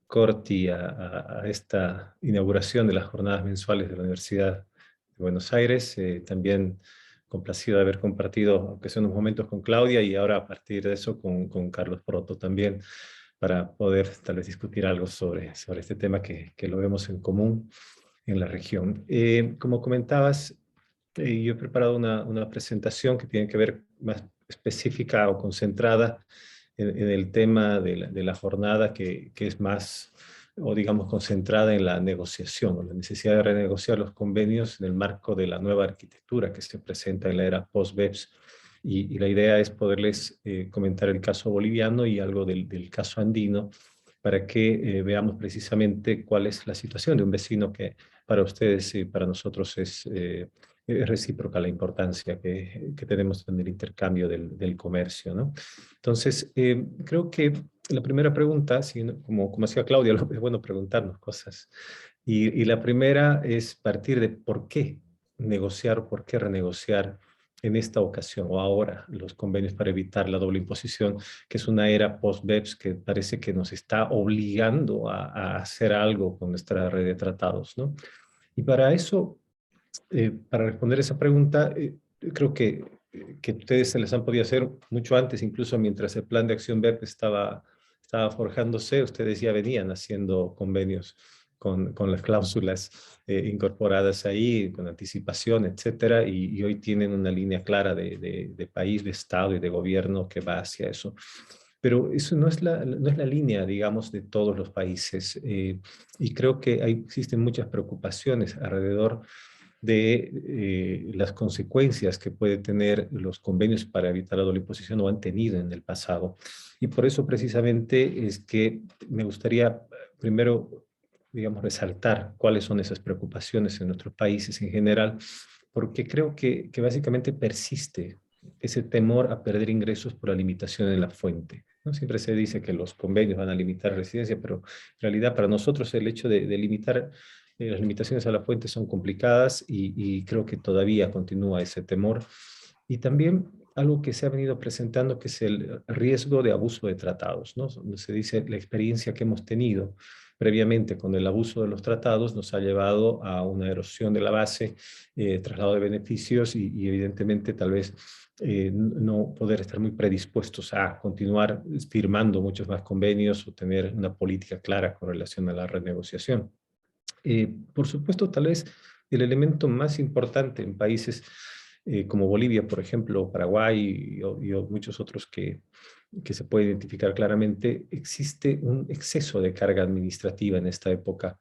Corti a esta inauguración de las jornadas mensuales de la Universidad de Buenos Aires. También complacido de haber compartido, aunque sea unos momentos, con Claudia, y ahora a partir de eso con Carlos Proto también, para poder tal vez discutir algo sobre este tema que lo vemos en común en la región. Como comentabas, yo he preparado una presentación que tiene que ver más específica o concentrada en el tema de la jornada, que es más, o digamos, concentrada en la negociación, o la necesidad de renegociar los convenios en el marco de la nueva arquitectura que se presenta en la era post-BEPS. Y la idea es poderles comentar el caso boliviano y algo del caso andino, para que veamos precisamente cuál es la situación de un vecino que para ustedes y para nosotros es recíproca la importancia que tenemos en el intercambio del comercio, ¿no? Entonces, creo que la primera pregunta, como hacía Claudia, es bueno preguntarnos cosas. Y la primera es partir de por qué negociar, por qué renegociar en esta ocasión o ahora los convenios para evitar la doble imposición, que es una era post-BEPS que parece que nos está obligando a hacer algo con nuestra red de tratados, ¿no? Y para eso, para responder esa pregunta, creo que ustedes se les han podido hacer mucho antes, incluso mientras el plan de acción BEP estaba forjándose, ustedes ya venían haciendo convenios con las cláusulas incorporadas ahí, con anticipación, etcétera, y hoy tienen una línea clara de país, de Estado y de gobierno que va hacia eso. Pero eso no es la línea, digamos, de todos los países. Y creo que existen muchas preocupaciones alrededor de las consecuencias que pueden tener los convenios para evitar la doble imposición o han tenido en el pasado. Y por eso precisamente es que me gustaría primero, digamos, resaltar cuáles son esas preocupaciones en nuestros países en general, porque creo que básicamente persiste ese temor a perder ingresos por la limitación en la fuente, ¿no? Siempre se dice que los convenios van a limitar residencia, pero en realidad para nosotros el hecho de limitar las limitaciones a la fuente son complicadas y creo que todavía continúa ese temor. Y también algo que se ha venido presentando, que es el riesgo de abuso de tratados, ¿no? Se dice la experiencia que hemos tenido previamente con el abuso de los tratados nos ha llevado a una erosión de la base, traslado de beneficios y evidentemente tal vez no poder estar muy predispuestos a continuar firmando muchos más convenios o tener una política clara con relación a la renegociación. Por supuesto, tal vez el elemento más importante en países como Bolivia, por ejemplo, Paraguay y muchos otros que que se puede identificar claramente, existe un exceso de carga administrativa en esta época,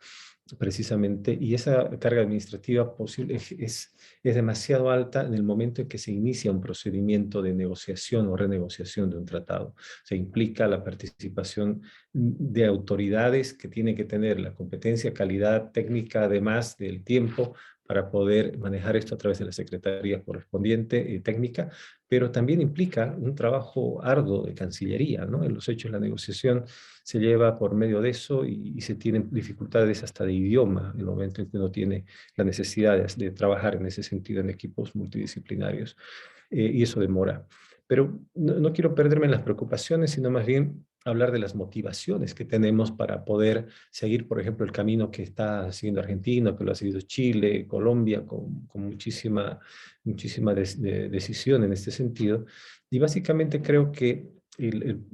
precisamente, y esa carga administrativa posible es demasiado alta en el momento en que se inicia un procedimiento de negociación o renegociación de un tratado. Se implica la participación de autoridades que tienen que tener la competencia, calidad técnica, además del tiempo, para poder manejar esto a través de la secretaría correspondiente técnica, pero también implica un trabajo arduo de Cancillería, ¿no? En los hechos, la negociación se lleva por medio de eso y se tienen dificultades hasta de idioma en el momento en que uno tiene la necesidad de trabajar en ese sentido en equipos multidisciplinarios, y eso demora. Pero no quiero perderme en las preocupaciones, sino más bien hablar de las motivaciones que tenemos para poder seguir, por ejemplo, el camino que está siguiendo Argentina, que lo ha seguido Chile, Colombia, con muchísima decisión en este sentido. Y básicamente creo que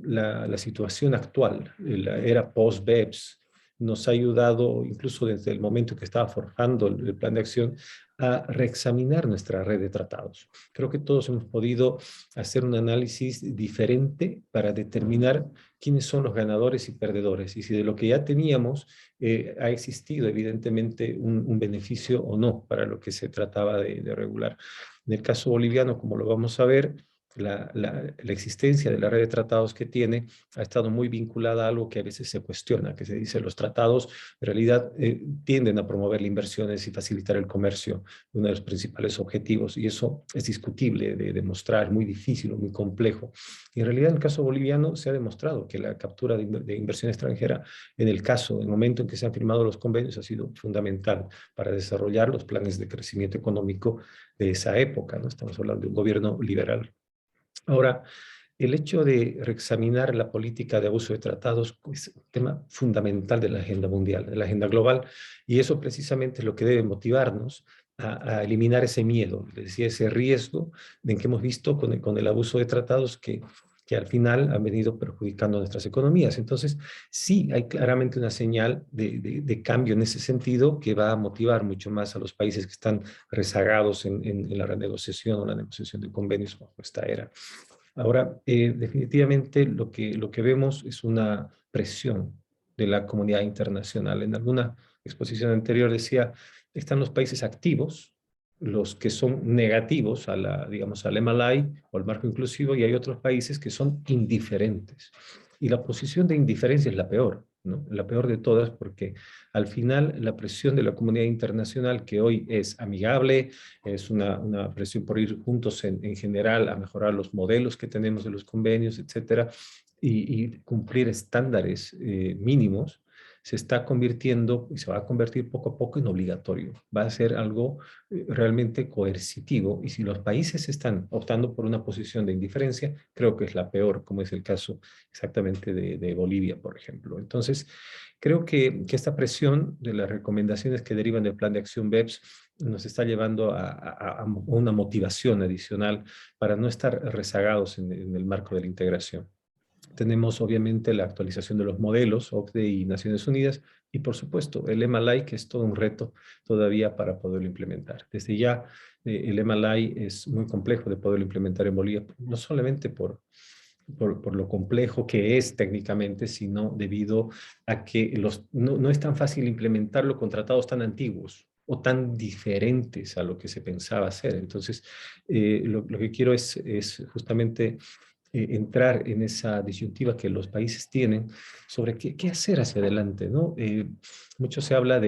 la situación actual, la era post-BEPS, nos ha ayudado, incluso desde el momento que estaba forjando el plan de acción, a reexaminar nuestra red de tratados. Creo que todos hemos podido hacer un análisis diferente para determinar quiénes son los ganadores y perdedores, y si de lo que ya teníamos ha existido evidentemente un beneficio o no para lo que se trataba de regular. En el caso boliviano, como lo vamos a ver, la existencia de la red de tratados que tiene ha estado muy vinculada a algo que a veces se cuestiona, que se dice los tratados en realidad tienden a promover las inversiones y facilitar el comercio, uno de los principales objetivos, y eso es discutible de demostrar, muy difícil o muy complejo. Y en realidad en el caso boliviano se ha demostrado que la captura de inversión extranjera, en el momento en que se han firmado los convenios, ha sido fundamental para desarrollar los planes de crecimiento económico de esa época, ¿no? Estamos hablando de un gobierno liberal. Ahora, el hecho de reexaminar la política de abuso de tratados es un tema fundamental de la agenda mundial, de la agenda global, y eso precisamente es lo que debe motivarnos a eliminar ese miedo, les decía, ese riesgo de que hemos visto con el abuso de tratados que al final han venido perjudicando nuestras economías. Entonces, sí hay claramente una señal de cambio en ese sentido que va a motivar mucho más a los países que están rezagados en la renegociación o la negociación de convenios bajo esta era. Ahora, definitivamente lo que vemos es una presión de la comunidad internacional. En alguna exposición anterior decía, están los países activos, los que son negativos digamos, al MLI o al marco inclusivo, y hay otros países que son indiferentes. Y la posición de indiferencia es la peor, ¿no? La peor de todas, porque al final la presión de la comunidad internacional, que hoy es amigable, es una presión por ir juntos en general a mejorar los modelos que tenemos de los convenios, etcétera, y cumplir estándares mínimos, se está convirtiendo y se va a convertir poco a poco en obligatorio. Va a ser algo realmente coercitivo, y si los países están optando por una posición de indiferencia, creo que es la peor, como es el caso exactamente de Bolivia, por ejemplo. Entonces, creo que esta presión de las recomendaciones que derivan del Plan de Acción BEPS nos está llevando a una motivación adicional para no estar rezagados en el marco de la integración. Tenemos obviamente la actualización de los modelos, OCDE y Naciones Unidas, y por supuesto el MLI, que es todo un reto todavía para poderlo implementar. Desde ya el MLI es muy complejo de poderlo implementar en Bolivia, no solamente por lo complejo que es técnicamente, sino debido a que no es tan fácil implementarlo con tratados tan antiguos o tan diferentes a lo que se pensaba hacer. Entonces, lo que quiero es justamente entrar en esa disyuntiva que los países tienen sobre qué hacer hacia adelante, ¿no? Mucho se habla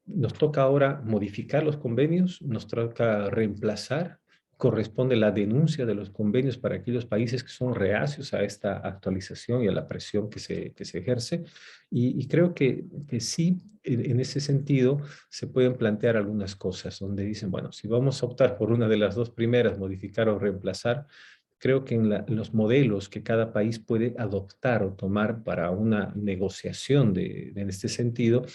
nos toca ahora modificar los convenios, nos toca reemplazar, corresponde la denuncia de los convenios para aquellos países que son reacios a esta actualización y a la presión que se ejerce, y creo que sí, en ese sentido, se pueden plantear algunas cosas donde dicen, bueno, si vamos a optar por una de las dos primeras, modificar o reemplazar, creo que en los modelos que cada país puede adoptar o tomar para una negociación en este sentido,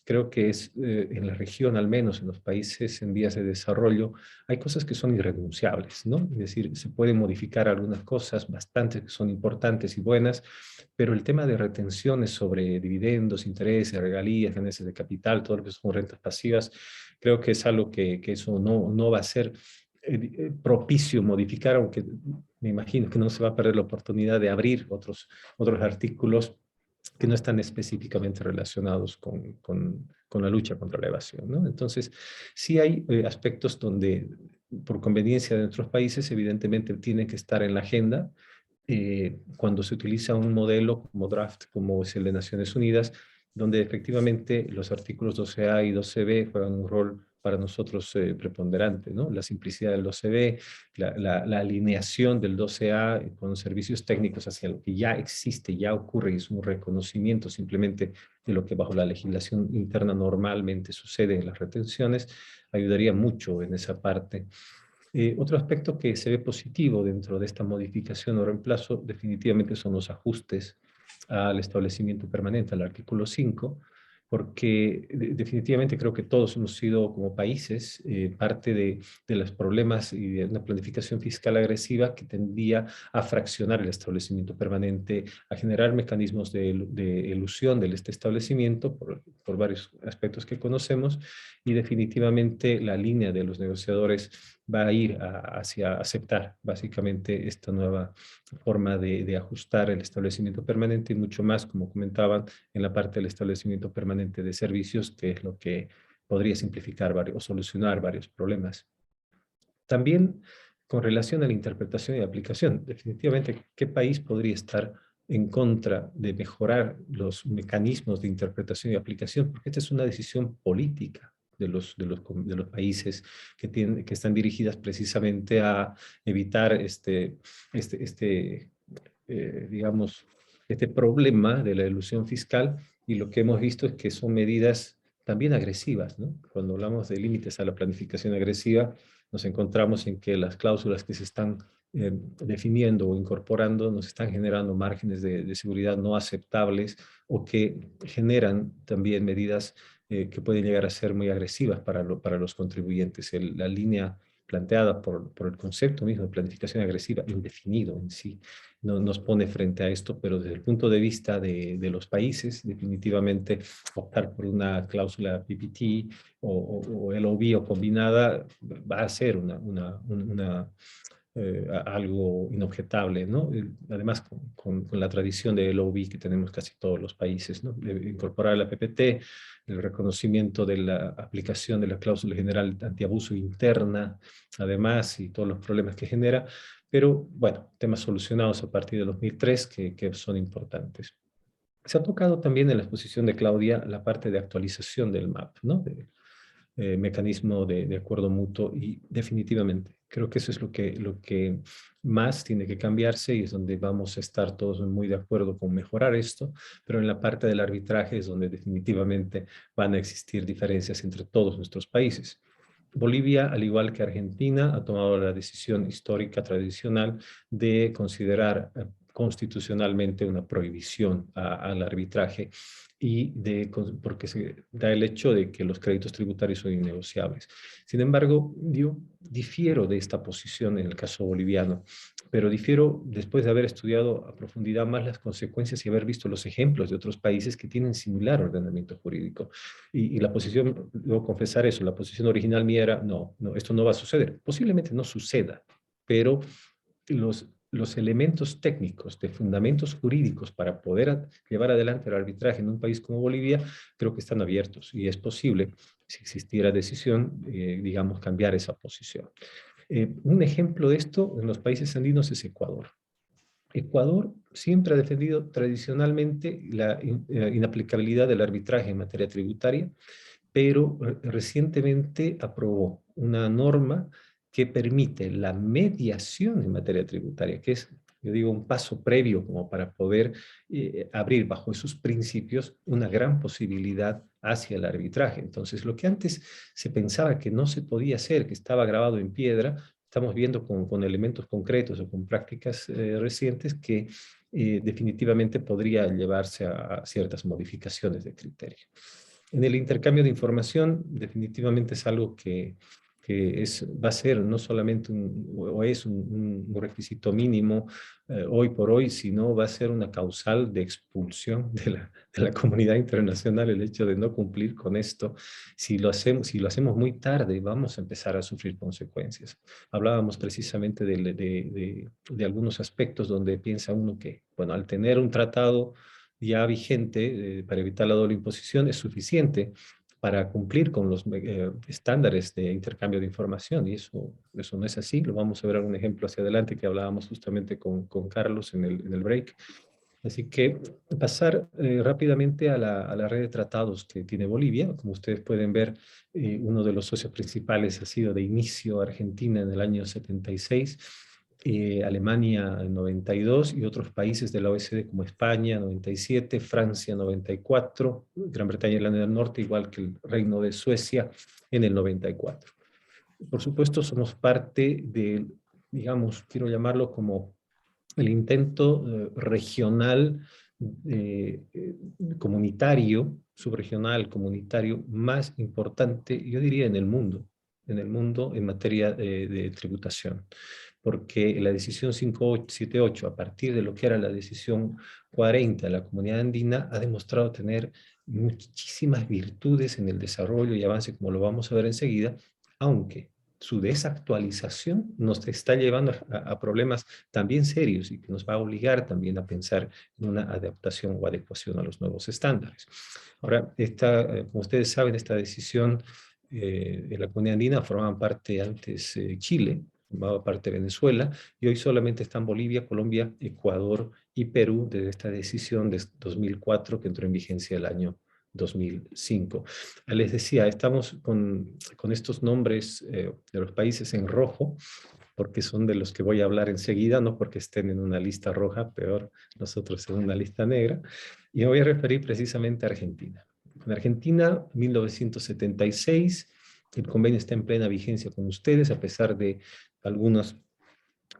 creo que es en la región, al menos en los países en vías de desarrollo, hay cosas que son irrenunciables, ¿no? Es decir, se pueden modificar algunas cosas, bastantes que son importantes y buenas, pero el tema de retenciones sobre dividendos, intereses, regalías, ganancias de capital, todo lo que son rentas pasivas, creo que es algo que eso no va a ser propicio modificar, aunque me imagino que no se va a perder la oportunidad de abrir otros artículos que no están específicamente relacionados con la lucha contra la evasión, ¿no? Entonces, sí hay aspectos donde, por conveniencia de nuestros países, evidentemente tienen que estar en la agenda. Cuando se utiliza un modelo como draft, como es el de Naciones Unidas, donde efectivamente los artículos 12A y 12B juegan un rol para nosotros preponderante, ¿no? La simplicidad del 12B, la alineación del 12A con servicios técnicos hacia lo que ya existe, ya ocurre, y es un reconocimiento simplemente de lo que bajo la legislación interna normalmente sucede en las retenciones, ayudaría mucho en esa parte. Otro aspecto que se ve positivo dentro de esta modificación o reemplazo definitivamente son los ajustes al establecimiento permanente, al artículo 5, porque definitivamente creo que todos hemos sido como países parte de los problemas y de una planificación fiscal agresiva que tendía a fraccionar el establecimiento permanente, a generar mecanismos de elusión de este establecimiento por varios aspectos que conocemos, y definitivamente la línea de los negociadores va a ir hacia aceptar básicamente esta nueva forma de ajustar el establecimiento permanente y mucho más, como comentaban, en la parte del establecimiento permanente de servicios, que es lo que podría simplificar o solucionar varios problemas. También con relación a la interpretación y aplicación, definitivamente, ¿qué país podría estar en contra de mejorar los mecanismos de interpretación y aplicación? Porque esta es una decisión política de los países que están dirigidas precisamente a evitar digamos, este problema de la elusión fiscal, y lo que hemos visto es que son medidas también agresivas, ¿no? Cuando hablamos de límites a la planificación agresiva, nos encontramos en que las cláusulas que se están definiendo o incorporando nos están generando márgenes de seguridad no aceptables, o que generan también medidas que pueden llegar a ser muy agresivas para los contribuyentes. La línea planteada por el concepto mismo de planificación agresiva, indefinido en sí, nos pone frente a esto, pero desde el punto de vista de los países, definitivamente optar por una cláusula PPT o LOB o combinada va a ser algo inobjetable, ¿no? Además, con la tradición de LOB que tenemos casi todos los países, ¿no? De incorporar la PPT, el reconocimiento de la aplicación de la cláusula general antiabuso interna, además, y todos los problemas que genera, pero bueno, temas solucionados a partir de 2003 que son importantes. Se ha tocado también en la exposición de Claudia la parte de actualización del MAP, ¿no? Mecanismo de acuerdo mutuo, y definitivamente creo que eso es lo que más tiene que cambiarse, y es donde vamos a estar todos muy de acuerdo con mejorar esto, pero en la parte del arbitraje es donde definitivamente van a existir diferencias entre todos nuestros países. Bolivia, al igual que Argentina, ha tomado la decisión histórica tradicional de considerar constitucionalmente una prohibición al arbitraje, porque se da el hecho de que los créditos tributarios son innegociables. Sin embargo, yo difiero de esta posición en el caso boliviano, pero difiero después de haber estudiado a profundidad más las consecuencias y haber visto los ejemplos de otros países que tienen similar ordenamiento jurídico. Y la posición, debo confesar eso, la posición original mía era, no, esto no va a suceder. Posiblemente no suceda, pero los elementos técnicos de fundamentos jurídicos para poder llevar adelante el arbitraje en un país como Bolivia, creo que están abiertos, y es posible, si existiera decisión, digamos, cambiar esa posición. Un ejemplo de esto en los países andinos es Ecuador. Ecuador siempre ha defendido tradicionalmente la inaplicabilidad del arbitraje en materia tributaria, pero recientemente aprobó una norma que permite la mediación en materia tributaria, que es, yo digo, un paso previo como para poder abrir bajo esos principios una gran posibilidad hacia el arbitraje. Entonces, lo que antes se pensaba que no se podía hacer, que estaba grabado en piedra, estamos viendo con elementos concretos o con prácticas recientes que definitivamente podría llevarse a ciertas modificaciones de criterio. En el intercambio de información, definitivamente es algo que que va a ser no solamente un requisito mínimo hoy por hoy, sino va a ser una causal de expulsión de la comunidad internacional el hecho de no cumplir con esto. Si lo hacemos muy tarde, vamos a empezar a sufrir consecuencias. Hablábamos precisamente de algunos aspectos donde piensa uno que, bueno, al tener un tratado ya vigente para evitar la doble imposición es suficiente para cumplir con los estándares de intercambio de información, y eso no es así. Lo vamos a ver algún ejemplo hacia adelante que hablábamos justamente con Carlos en el break. Así que pasar rápidamente a la red de tratados que tiene Bolivia. Como ustedes pueden ver, uno de los socios principales ha sido de inicio Argentina en el año 76, Alemania en 92 y otros países de la OECD como España 97, Francia 94, Gran Bretaña y Irlanda del Norte, igual que el Reino de Suecia en el 94. Por supuesto, somos parte de, digamos, quiero llamarlo como el intento regional, comunitario, subregional, comunitario más importante, yo diría, en el mundo en materia de tributación. Porque la decisión 578, a partir de lo que era la decisión 40 de la Comunidad Andina, ha demostrado tener muchísimas virtudes en el desarrollo y avance, como lo vamos a ver enseguida, aunque su desactualización nos está llevando a problemas también serios y que nos va a obligar también a pensar en una adaptación o adecuación a los nuevos estándares. Ahora, como ustedes saben, esta decisión de la Comunidad Andina formaban parte antes Chile, formaba parte de Venezuela, y hoy solamente están Bolivia, Colombia, Ecuador y Perú desde esta decisión de 2004 que entró en vigencia el año 2005. Les decía, estamos con estos nombres de los países en rojo, porque son de los que voy a hablar enseguida, no porque estén en una lista roja, peor nosotros en una lista negra, y me voy a referir precisamente a Argentina. En Argentina, 1976, el convenio está en plena vigencia con ustedes, a pesar de algunos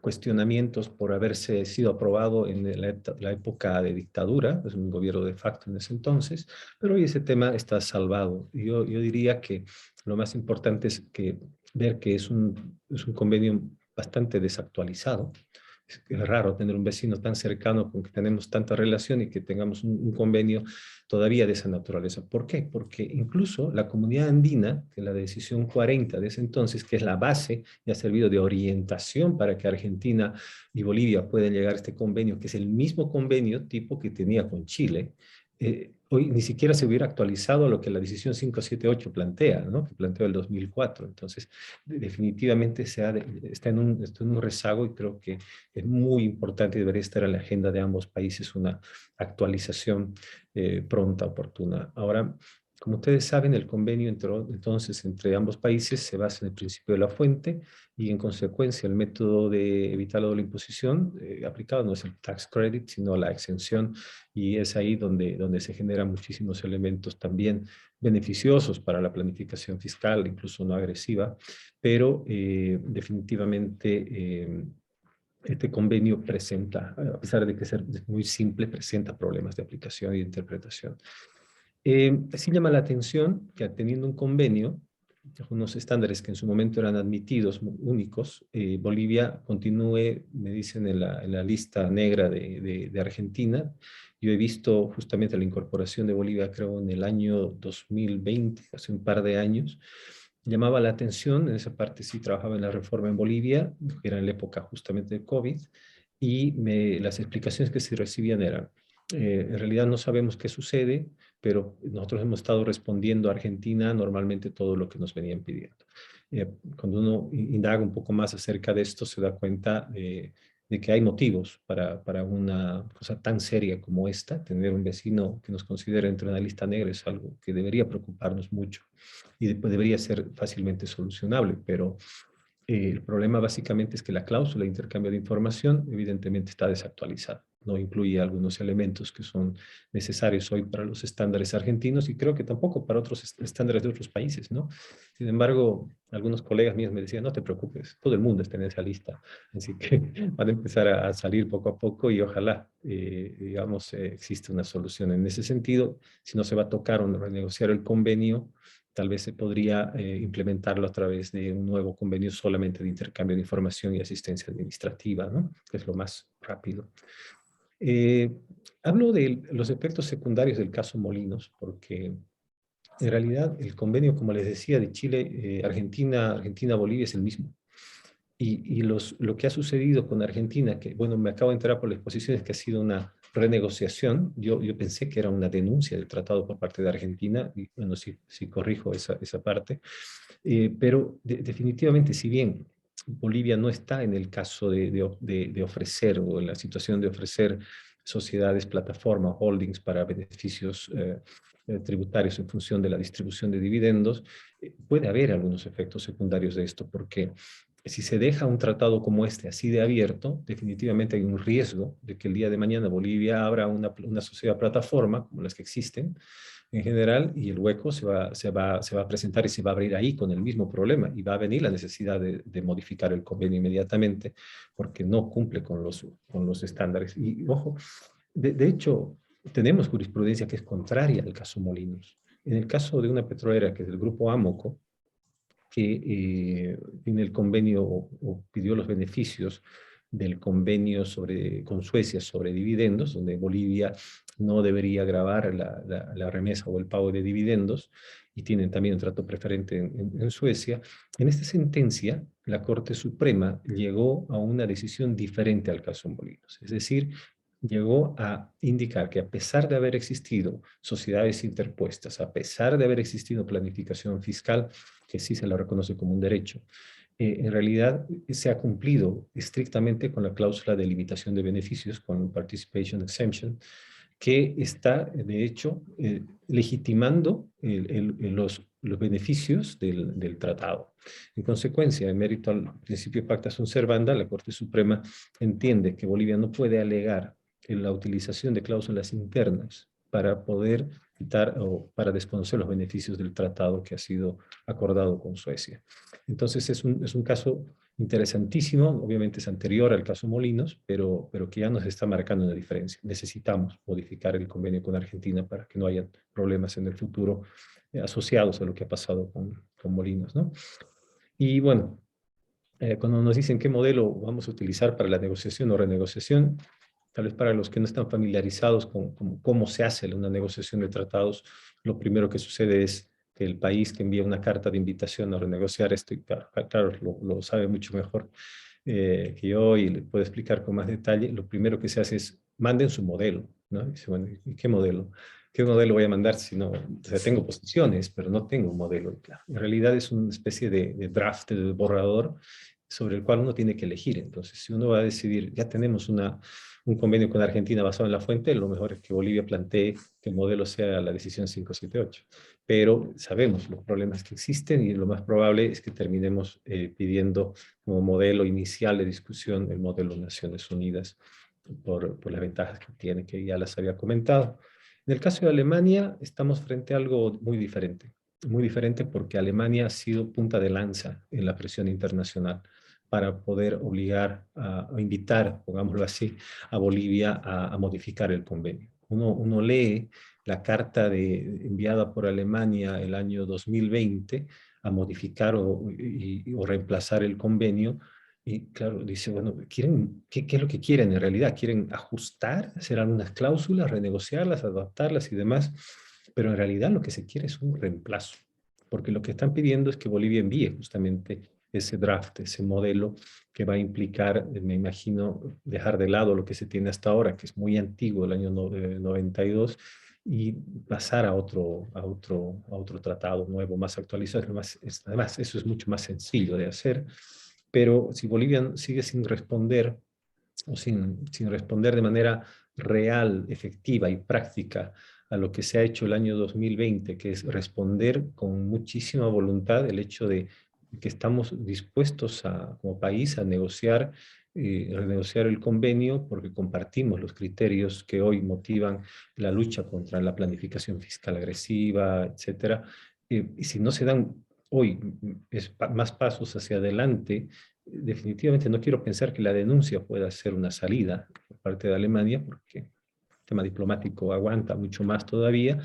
cuestionamientos por haberse sido aprobado en la época de dictadura, es un gobierno de facto en ese entonces, pero hoy ese tema está salvado. Yo diría que lo más importante es ver que es un convenio bastante desactualizado. Es raro tener un vecino tan cercano con que tenemos tanta relación y que tengamos un convenio todavía de esa naturaleza. ¿Por qué? Porque incluso la Comunidad Andina, que la decisión 40 de ese entonces, que es la base y ha servido de orientación para que Argentina y Bolivia puedan llegar a este convenio, que es el mismo convenio tipo que tenía con Chile, hoy ni siquiera se hubiera actualizado a lo que la decisión 578 plantea, ¿no? Que planteó el 2004. Entonces, definitivamente está en un rezago, y creo que es muy importante y debería estar en la agenda de ambos países una actualización pronta, oportuna. Ahora, como ustedes saben, el convenio entonces entre ambos países se basa en el principio de la fuente, y en consecuencia el método de evitar la doble imposición aplicado no es el tax credit, sino la exención, y es ahí donde se generan muchísimos elementos también beneficiosos para la planificación fiscal, incluso no agresiva, pero definitivamente este convenio presenta, a pesar de que es muy simple, presenta problemas de aplicación y de interpretación. Sí llama la atención que teniendo un convenio, unos estándares que en su momento eran admitidos, únicos, Bolivia continúe, me dicen, en la lista negra de Argentina. Yo he visto justamente la incorporación de Bolivia, creo, en el año 2020, hace un par de años. Llamaba la atención, en esa parte sí trabajaba en la reforma en Bolivia, que era en la época justamente de COVID, y las explicaciones que se recibían eran, en realidad no sabemos qué sucede, pero nosotros hemos estado respondiendo a Argentina normalmente todo lo que nos venían pidiendo. Cuando uno indaga un poco más acerca de esto, se da cuenta de que hay motivos para una cosa tan seria como esta. Tener un vecino que nos considere entre una lista negra es algo que debería preocuparnos mucho y debería ser fácilmente solucionable, pero el problema básicamente es que la cláusula de intercambio de información evidentemente está desactualizada. No incluye algunos elementos que son necesarios hoy para los estándares argentinos, y creo que tampoco para otros estándares de otros países, ¿no? Sin embargo, algunos colegas míos me decían, no te preocupes, todo el mundo está en esa lista. Así que van a empezar a salir poco a poco, y ojalá, digamos, existe una solución en ese sentido. Si no se va a tocar o renegociar el convenio, tal vez se podría implementarlo a través de un nuevo convenio solamente de intercambio de información y asistencia administrativa, ¿no? Que es lo más rápido. Hablo de los efectos secundarios del caso Molinos, porque en realidad el convenio, como les decía, de Chile, Argentina, Bolivia es el mismo. Y lo que ha sucedido con Argentina, que bueno, me acabo de enterar por la exposición, es que ha sido una renegociación. Yo pensé que era una denuncia del tratado por parte de Argentina, y bueno, sí corrijo esa parte. Pero definitivamente, si bien Bolivia no está en el caso de ofrecer, o en la situación de ofrecer sociedades, plataformas, holdings para beneficios tributarios en función de la distribución de dividendos, puede haber algunos efectos secundarios de esto, porque si se deja un tratado como este así de abierto, definitivamente hay un riesgo de que el día de mañana Bolivia abra una sociedad plataforma, como las que existen en general, y el hueco se va a presentar y se va a abrir ahí con el mismo problema, y va a venir la necesidad de modificar el convenio inmediatamente, porque no cumple con los estándares. Y ojo, de hecho, tenemos jurisprudencia que es contraria al caso Molinos. En el caso de una petrolera que es del grupo Amoco, que tiene el convenio o pidió los beneficios del convenio con Suecia sobre dividendos, donde Bolivia no debería gravar la remesa o el pago de dividendos, y tienen también un trato preferente en Suecia. En esta sentencia, la Corte Suprema llegó a una decisión diferente al caso Molinos. Es decir, llegó a indicar que a pesar de haber existido sociedades interpuestas, a pesar de haber existido planificación fiscal, que sí se la reconoce como un derecho, en realidad se ha cumplido estrictamente con la cláusula de limitación de beneficios, con Participation Exemption, que está, de hecho, legitimando los beneficios del tratado. En consecuencia, en mérito al principio pacta sunt servanda, la Corte Suprema entiende que Bolivia no puede alegar en la utilización de cláusulas internas para poder quitar o para desconocer los beneficios del tratado que ha sido acordado con Suecia. Entonces es un caso interesantísimo, obviamente es anterior al caso Molinos, pero que ya nos está marcando una diferencia. Necesitamos modificar el convenio con Argentina para que no haya problemas en el futuro asociados a lo que ha pasado con Molinos, ¿no? Y bueno, cuando nos dicen qué modelo vamos a utilizar para la negociación o renegociación, tal vez para los que no están familiarizados con cómo se hace una negociación de tratados, lo primero que sucede es que el país que envía una carta de invitación a renegociar esto, y claro lo sabe mucho mejor que yo y le puedo explicar con más detalle, lo primero que se hace es manden su modelo, ¿no? Y dice, bueno, ¿y qué modelo? ¿Qué modelo voy a mandar si no? O sea, tengo posiciones, pero no tengo un modelo. Claro, en realidad es una especie de draft, de borrador, sobre el cual uno tiene que elegir. Entonces, si uno va a decidir, ya tenemos un convenio con Argentina basado en la fuente, lo mejor es que Bolivia plantee que el modelo sea la decisión 578. Pero sabemos los problemas que existen y lo más probable es que terminemos pidiendo como modelo inicial de discusión el modelo de Naciones Unidas por las ventajas que tiene, que ya las había comentado. En el caso de Alemania, estamos frente a algo muy diferente porque Alemania ha sido punta de lanza en la presión internacional para poder obligar o invitar, pongámoslo así, a Bolivia a modificar el convenio. Uno lee la carta enviada por Alemania el año 2020 a modificar o reemplazar el convenio, y claro, dice, bueno, ¿qué es lo que quieren en realidad? ¿Quieren ajustar, hacer algunas cláusulas, renegociarlas, adaptarlas y demás? Pero en realidad lo que se quiere es un reemplazo, porque lo que están pidiendo es que Bolivia envíe justamente ese draft, ese modelo que va a implicar, me imagino, dejar de lado lo que se tiene hasta ahora, que es muy antiguo, el año 92, y pasar a otro tratado nuevo, más actualizado. Además, eso es mucho más sencillo de hacer, pero si Bolivia sigue sin responder, o sin responder de manera real, efectiva y práctica a lo que se ha hecho el año 2020, que es responder con muchísima voluntad el hecho de que estamos dispuestos como país a renegociar el convenio porque compartimos los criterios que hoy motivan la lucha contra la planificación fiscal agresiva, etcétera. Y si no se dan hoy más pasos hacia adelante, definitivamente no quiero pensar que la denuncia pueda ser una salida por parte de Alemania, porque el tema diplomático aguanta mucho más todavía,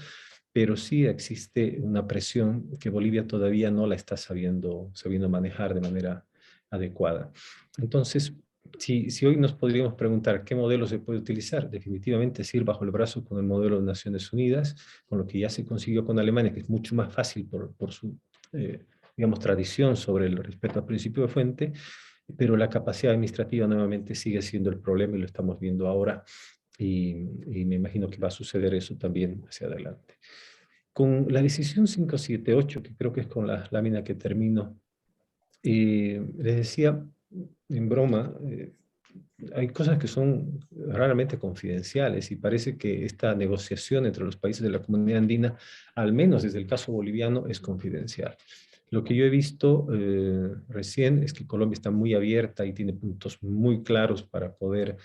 pero sí existe una presión que Bolivia todavía no la está sabiendo manejar de manera adecuada. Entonces, si hoy nos podríamos preguntar qué modelo se puede utilizar, definitivamente es ir bajo el brazo con el modelo de Naciones Unidas, con lo que ya se consiguió con Alemania, que es mucho más fácil por su, digamos, tradición sobre el respeto al principio de fuente, pero la capacidad administrativa nuevamente sigue siendo el problema y lo estamos viendo ahora, y me imagino que va a suceder eso también hacia adelante. Con la decisión 578, que creo que es con la lámina que termino, les decía en broma, hay cosas que son raramente confidenciales y parece que esta negociación entre los países de la comunidad andina, al menos desde el caso boliviano, es confidencial. Lo que yo he visto recién es que Colombia está muy abierta y tiene puntos muy claros para poder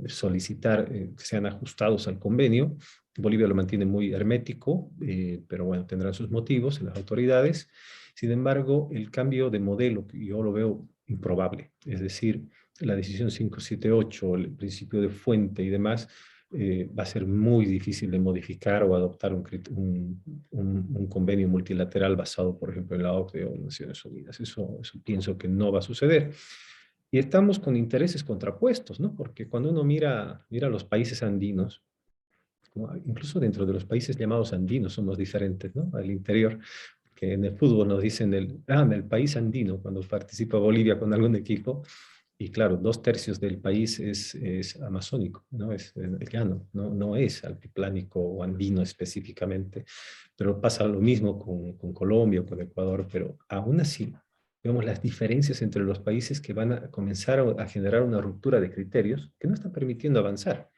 solicitar que sean ajustados al convenio. Bolivia lo mantiene muy hermético, pero bueno, tendrán sus motivos en las autoridades. Sin embargo, el cambio de modelo, yo lo veo improbable. Es decir, la decisión 578, el principio de fuente y demás, va a ser muy difícil de modificar o adoptar un convenio multilateral basado, por ejemplo, en la OCDE o Naciones Unidas. Eso pienso que no va a suceder. Y estamos con intereses contrapuestos, ¿no? Porque cuando uno mira los países andinos, incluso dentro de los países llamados andinos somos diferentes, ¿no? Al interior, que en el fútbol nos dicen el país andino cuando participa Bolivia con algún equipo, y claro, 2/3 del país es amazónico, ¿no? Es llano, no es altiplánico o andino específicamente, pero pasa lo mismo con Colombia o con Ecuador, pero aún así vemos las diferencias entre los países que van a comenzar a generar una ruptura de criterios que no están permitiendo avanzar.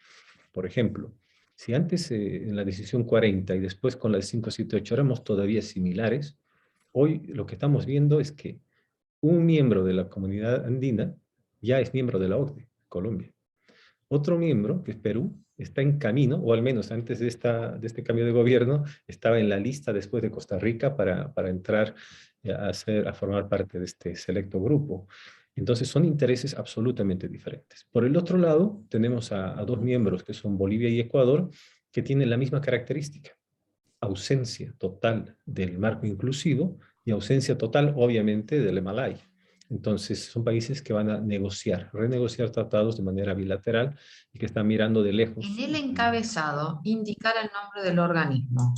Por ejemplo, si antes en la decisión 40 y después con la 578 éramos todavía similares, hoy lo que estamos viendo es que un miembro de la comunidad andina ya es miembro de la OCDE, Colombia. Otro miembro, que es Perú, está en camino, o al menos antes de este cambio de gobierno, estaba en la lista después de Costa Rica para entrar a formar parte de este selecto grupo. Entonces son intereses absolutamente diferentes. Por el otro lado, tenemos a dos miembros que son Bolivia y Ecuador, que tienen la misma característica: ausencia total del marco inclusivo y ausencia total, obviamente, del Malay. Entonces, son países que van a renegociar tratados de manera bilateral y que están mirando de lejos. En el encabezado, indicar el nombre del organismo.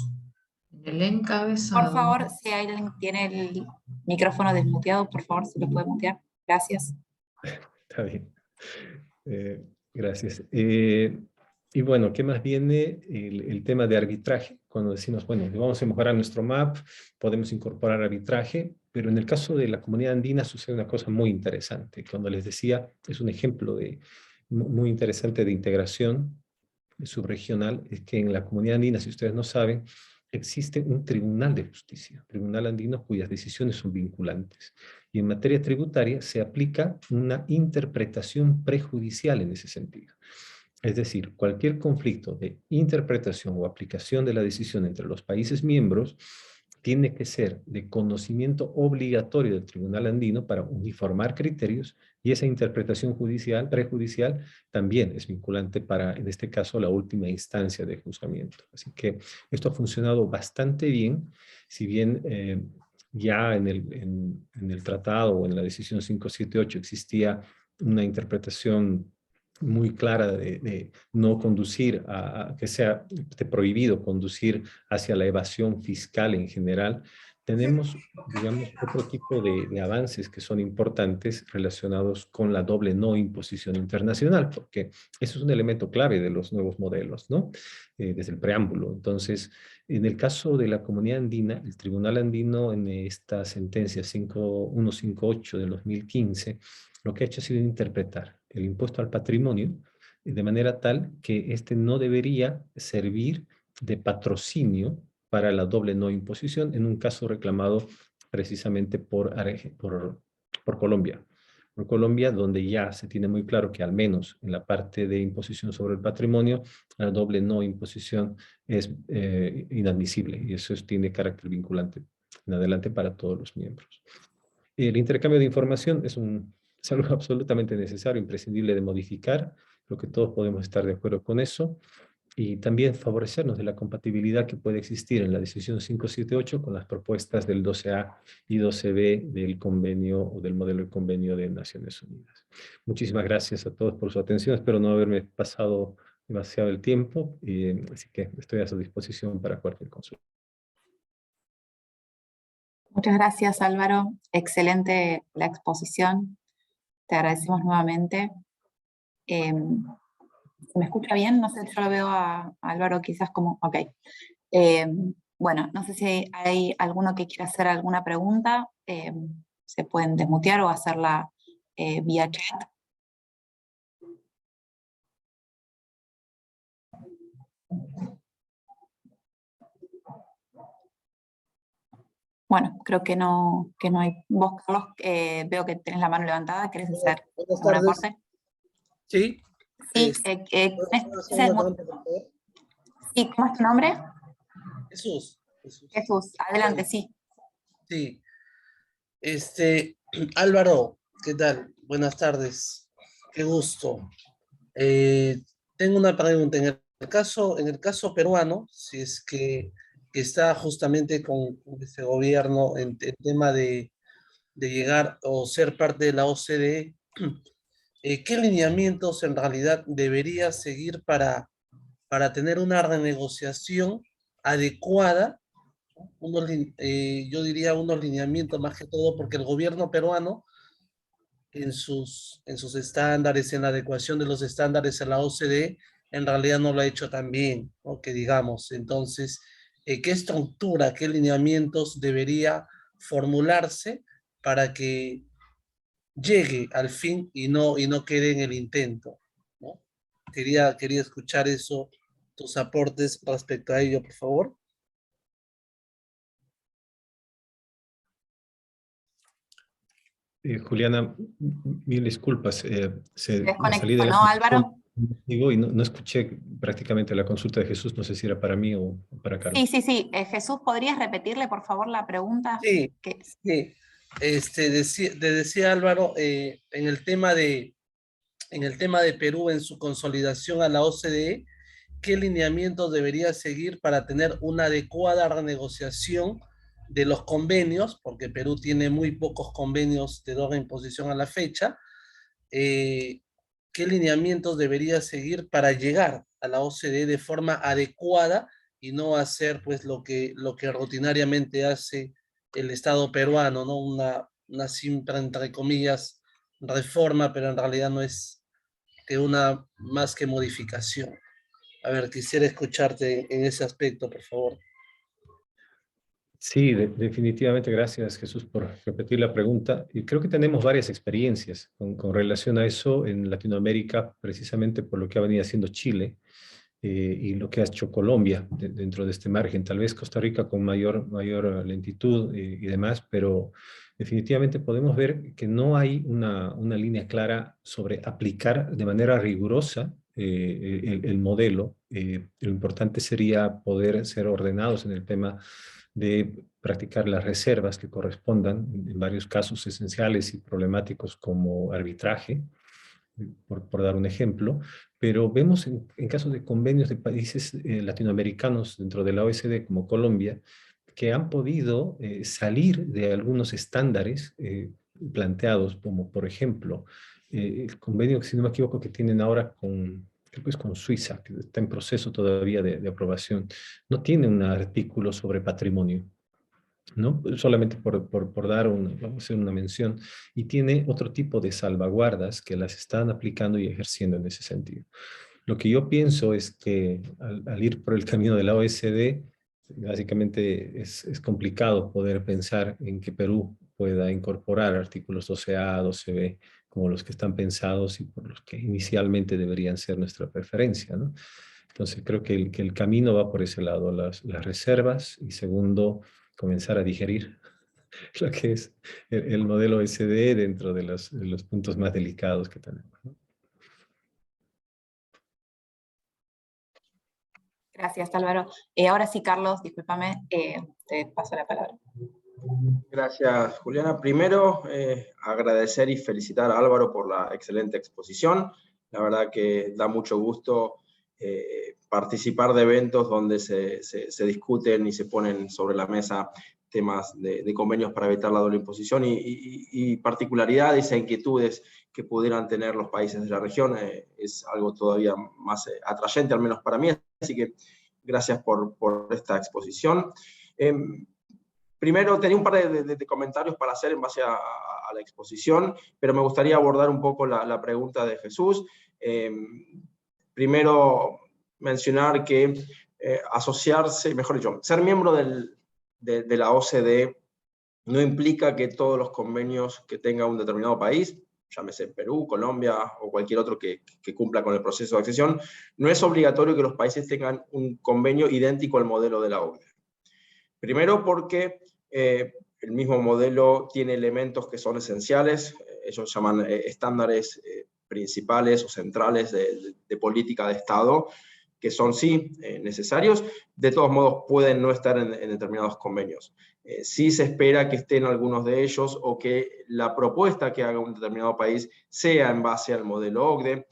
En el encabezado. Por favor, si alguien tiene el micrófono desmuteado, por favor, se lo puede mutear. Gracias. Está bien. Gracias. Y bueno, ¿qué más viene? El tema de arbitraje. Cuando decimos, bueno, vamos a mejorar nuestro MAP, podemos incorporar arbitraje, pero en el caso de la comunidad andina sucede una cosa muy interesante. Cuando les decía, es un ejemplo muy interesante de integración subregional, es que en la comunidad andina, si ustedes no saben, existe un tribunal de justicia, tribunal andino cuyas decisiones son vinculantes. Y en materia tributaria se aplica una interpretación prejudicial en ese sentido. Es decir, cualquier conflicto de interpretación o aplicación de la decisión entre los países miembros tiene que ser de conocimiento obligatorio del Tribunal Andino para uniformar criterios, y esa interpretación prejudicial también es vinculante para, en este caso, la última instancia de juzgamiento. Así que esto ha funcionado bastante bien, si bien ya en el tratado o en la decisión 578 existía una interpretación muy clara de no conducir que sea prohibido conducir hacia la evasión fiscal en general. Tenemos, digamos, otro tipo de avances que son importantes relacionados con la doble no imposición internacional, porque eso es un elemento clave de los nuevos modelos, ¿no? Desde el preámbulo. Entonces, en el caso de la comunidad andina, el Tribunal Andino en esta sentencia 5158 del 2015, lo que ha hecho ha sido interpretar el impuesto al patrimonio de manera tal que este no debería servir de patrocinio para la doble no imposición en un caso reclamado precisamente por Colombia. Por Colombia, donde ya se tiene muy claro que al menos en la parte de imposición sobre el patrimonio, la doble no imposición es inadmisible, y eso tiene carácter vinculante en adelante para todos los miembros. El intercambio de información es algo absolutamente necesario, imprescindible de modificar. Creo que todos podemos estar de acuerdo con eso. y también favorecernos de la compatibilidad que puede existir en la decisión 578 con las propuestas del 12A y 12B del convenio o del modelo de convenio de Naciones Unidas. Muchísimas gracias a todos por su atención. Espero no haberme pasado demasiado el tiempo, así que estoy a su disposición para cualquier consulta. Muchas gracias, Álvaro. Excelente la exposición. Te agradecemos nuevamente. ¿Se me escucha bien? No sé, yo lo veo a Álvaro quizás como... Ok. Bueno, no sé si hay alguno que quiera hacer alguna pregunta. Se pueden desmutear o hacerla vía chat. Bueno, creo que no hay. Vos, Carlos, veo que tenés la mano levantada. ¿Querés hacer Buenas algún tardes. aporte? Sí. Sí, ¿Puedo hacer una pregunta, por favor? sí, ¿cómo es tu nombre? Jesús. Jesús, adelante, sí. Sí. Álvaro, ¿qué tal? Buenas tardes. Qué gusto. Tengo una pregunta. En el caso peruano, si es que está justamente con este gobierno en el tema de llegar o ser parte de la OCDE, ¿qué lineamientos en realidad debería seguir para tener una renegociación adecuada? Yo diría unos lineamientos más que todo, porque el gobierno peruano en sus estándares, en la adecuación de los estándares a la OCDE, en realidad no lo ha hecho tan bien, ¿no? Que digamos. Entonces, ¿qué estructura, qué lineamientos debería formularse para que llegue al fin y no quede en el intento, ¿no? Quería escuchar eso, tus aportes respecto a ello, por favor. Juliana, mil disculpas, me salí Desconectó, de la ¿no, Álvaro? contigo y no escuché prácticamente la consulta de Jesús, no sé si era para mí o para Sí, Carlos. sí, sí. Jesús, ¿podrías repetirle, por favor, la pregunta? Sí, Que... sí. Te decía Álvaro, en el tema de Perú en su consolidación a la OCDE, ¿qué lineamientos debería seguir para tener una adecuada renegociación de los convenios? Porque Perú tiene muy pocos convenios de doble imposición a la fecha. ¿Qué lineamientos debería seguir para llegar a la OCDE de forma adecuada y no hacer pues lo que rutinariamente hace el Estado peruano, ¿no? Una simple, entre comillas, reforma, pero en realidad no es que una más que modificación. A ver, quisiera escucharte en ese aspecto, por favor. Sí, definitivamente, gracias Jesús por repetir la pregunta. Y creo que tenemos varias experiencias con relación a eso en Latinoamérica, precisamente por lo que ha venido haciendo Chile y lo que ha hecho Colombia dentro de este margen. Tal vez Costa Rica con mayor lentitud y demás, pero definitivamente podemos ver que no hay una línea clara sobre aplicar de manera rigurosa el modelo. Lo importante sería poder ser ordenados en el tema de practicar las reservas que correspondan en varios casos esenciales y problemáticos como arbitraje, por dar un ejemplo, pero vemos en casos de convenios de países latinoamericanos dentro de la OECD como Colombia, que han podido salir de algunos estándares planteados, como por ejemplo el convenio, si no me equivoco, que tienen ahora creo que es con Suiza, que está en proceso todavía de aprobación, no tiene un artículo sobre patrimonio, ¿no? Solamente por dar vamos a hacer una mención, y tiene otro tipo de salvaguardas que las están aplicando y ejerciendo en ese sentido. Lo que yo pienso es que al ir por el camino de la OECD, básicamente es complicado poder pensar en que Perú pueda incorporar artículos 12A, 12B, como los que están pensados y por los que inicialmente deberían ser nuestra preferencia, ¿no? Entonces creo que el camino va por ese lado, las reservas, y segundo, comenzar a digerir lo que es el modelo OECD dentro de los puntos más delicados que tenemos, ¿no? Gracias, Álvaro. Ahora sí, Carlos, discúlpame, te paso la palabra. Gracias, Juliana. Primero, agradecer y felicitar a Álvaro por la excelente exposición. La verdad que da mucho gusto participar de eventos donde se discuten y se ponen sobre la mesa temas de convenios para evitar la doble imposición y particularidades e inquietudes que pudieran tener los países de la región. Es algo todavía más atrayente, al menos para mí, así que gracias por esta exposición. Primero, tenía un par de comentarios para hacer en base a la exposición, pero me gustaría abordar un poco la pregunta de Jesús. Primero, mencionar que asociarse, mejor dicho, ser miembro de la OCDE no implica que todos los convenios que tenga un determinado país, llámese Perú, Colombia o cualquier otro que cumpla con el proceso de accesión, no es obligatorio que los países tengan un convenio idéntico al modelo de la OCDE. Primero porque el mismo modelo tiene elementos que son esenciales, ellos llaman estándares principales o centrales de política de Estado, que son sí necesarios, de todos modos pueden no estar en determinados convenios. Sí se espera que estén algunos de ellos o que la propuesta que haga un determinado país sea en base al modelo OCDE,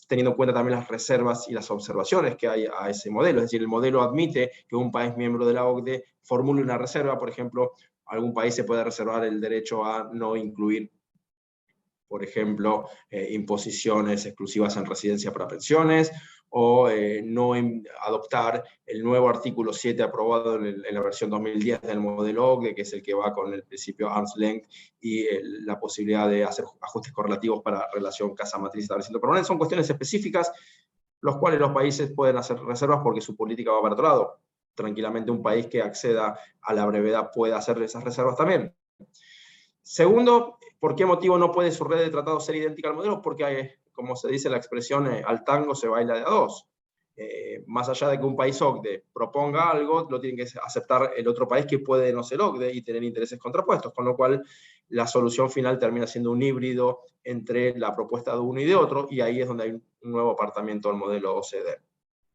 teniendo en cuenta también las reservas y las observaciones que hay a ese modelo. Es decir, el modelo admite que un país miembro de la OCDE formule una reserva. Por ejemplo, algún país se puede reservar el derecho a no incluir, por ejemplo, imposiciones exclusivas en residencia para pensiones, o no adoptar el nuevo artículo 7 aprobado en la versión 2010 del modelo OCDE, que es el que va con el principio arm's length y la posibilidad de hacer ajustes correlativos para relación casa-matriz establecimiento permanente. Son cuestiones específicas, los cuales los países pueden hacer reservas porque su política va para otro lado. Tranquilamente un país que acceda a la brevedad puede hacer esas reservas también. Segundo, ¿por qué motivo no puede su red de tratados ser idéntica al modelo? Porque hay, como se dice la expresión, al tango se baila de a dos. Más allá de que un país OCDE proponga algo, lo tiene que aceptar el otro país que puede no ser OCDE y tener intereses contrapuestos, con lo cual la solución final termina siendo un híbrido entre la propuesta de uno y de otro, y ahí es donde hay un nuevo apartamiento del modelo OCDE.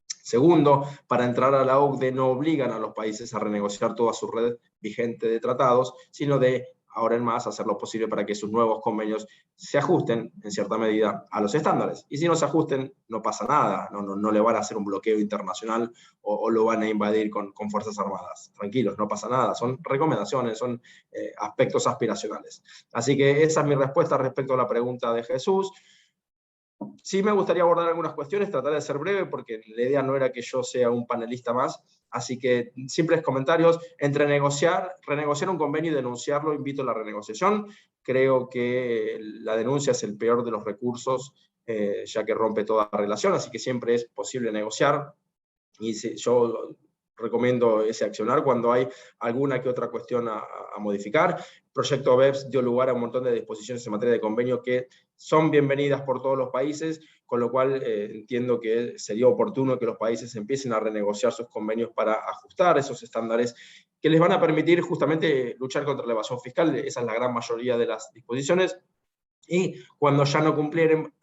Segundo, para entrar a la OCDE no obligan a los países a renegociar toda su red vigente de tratados, sino de ahora en más hacer lo posible para que sus nuevos convenios se ajusten, en cierta medida, a los estándares. Y si no se ajusten, no pasa nada, no le van a hacer un bloqueo internacional o lo van a invadir con fuerzas armadas. Tranquilos, no pasa nada, son recomendaciones, son aspectos aspiracionales. Así que esa es mi respuesta respecto a la pregunta de Jesús. Sí me gustaría abordar algunas cuestiones, tratar de ser breve, porque la idea no era que yo sea un panelista más, así que simples comentarios. Entre renegociar un convenio y denunciarlo, invito a la renegociación. Creo que la denuncia es el peor de los recursos, ya que rompe toda relación, así que siempre es posible negociar, y yo recomiendo ese accionar cuando hay alguna que otra cuestión a modificar. El proyecto BEPS dio lugar a un montón de disposiciones en materia de convenio que son bienvenidas por todos los países, con lo cual entiendo que sería oportuno que los países empiecen a renegociar sus convenios para ajustar esos estándares que les van a permitir justamente luchar contra la evasión fiscal. Esa es la gran mayoría de las disposiciones. Y cuando ya no cumplieren,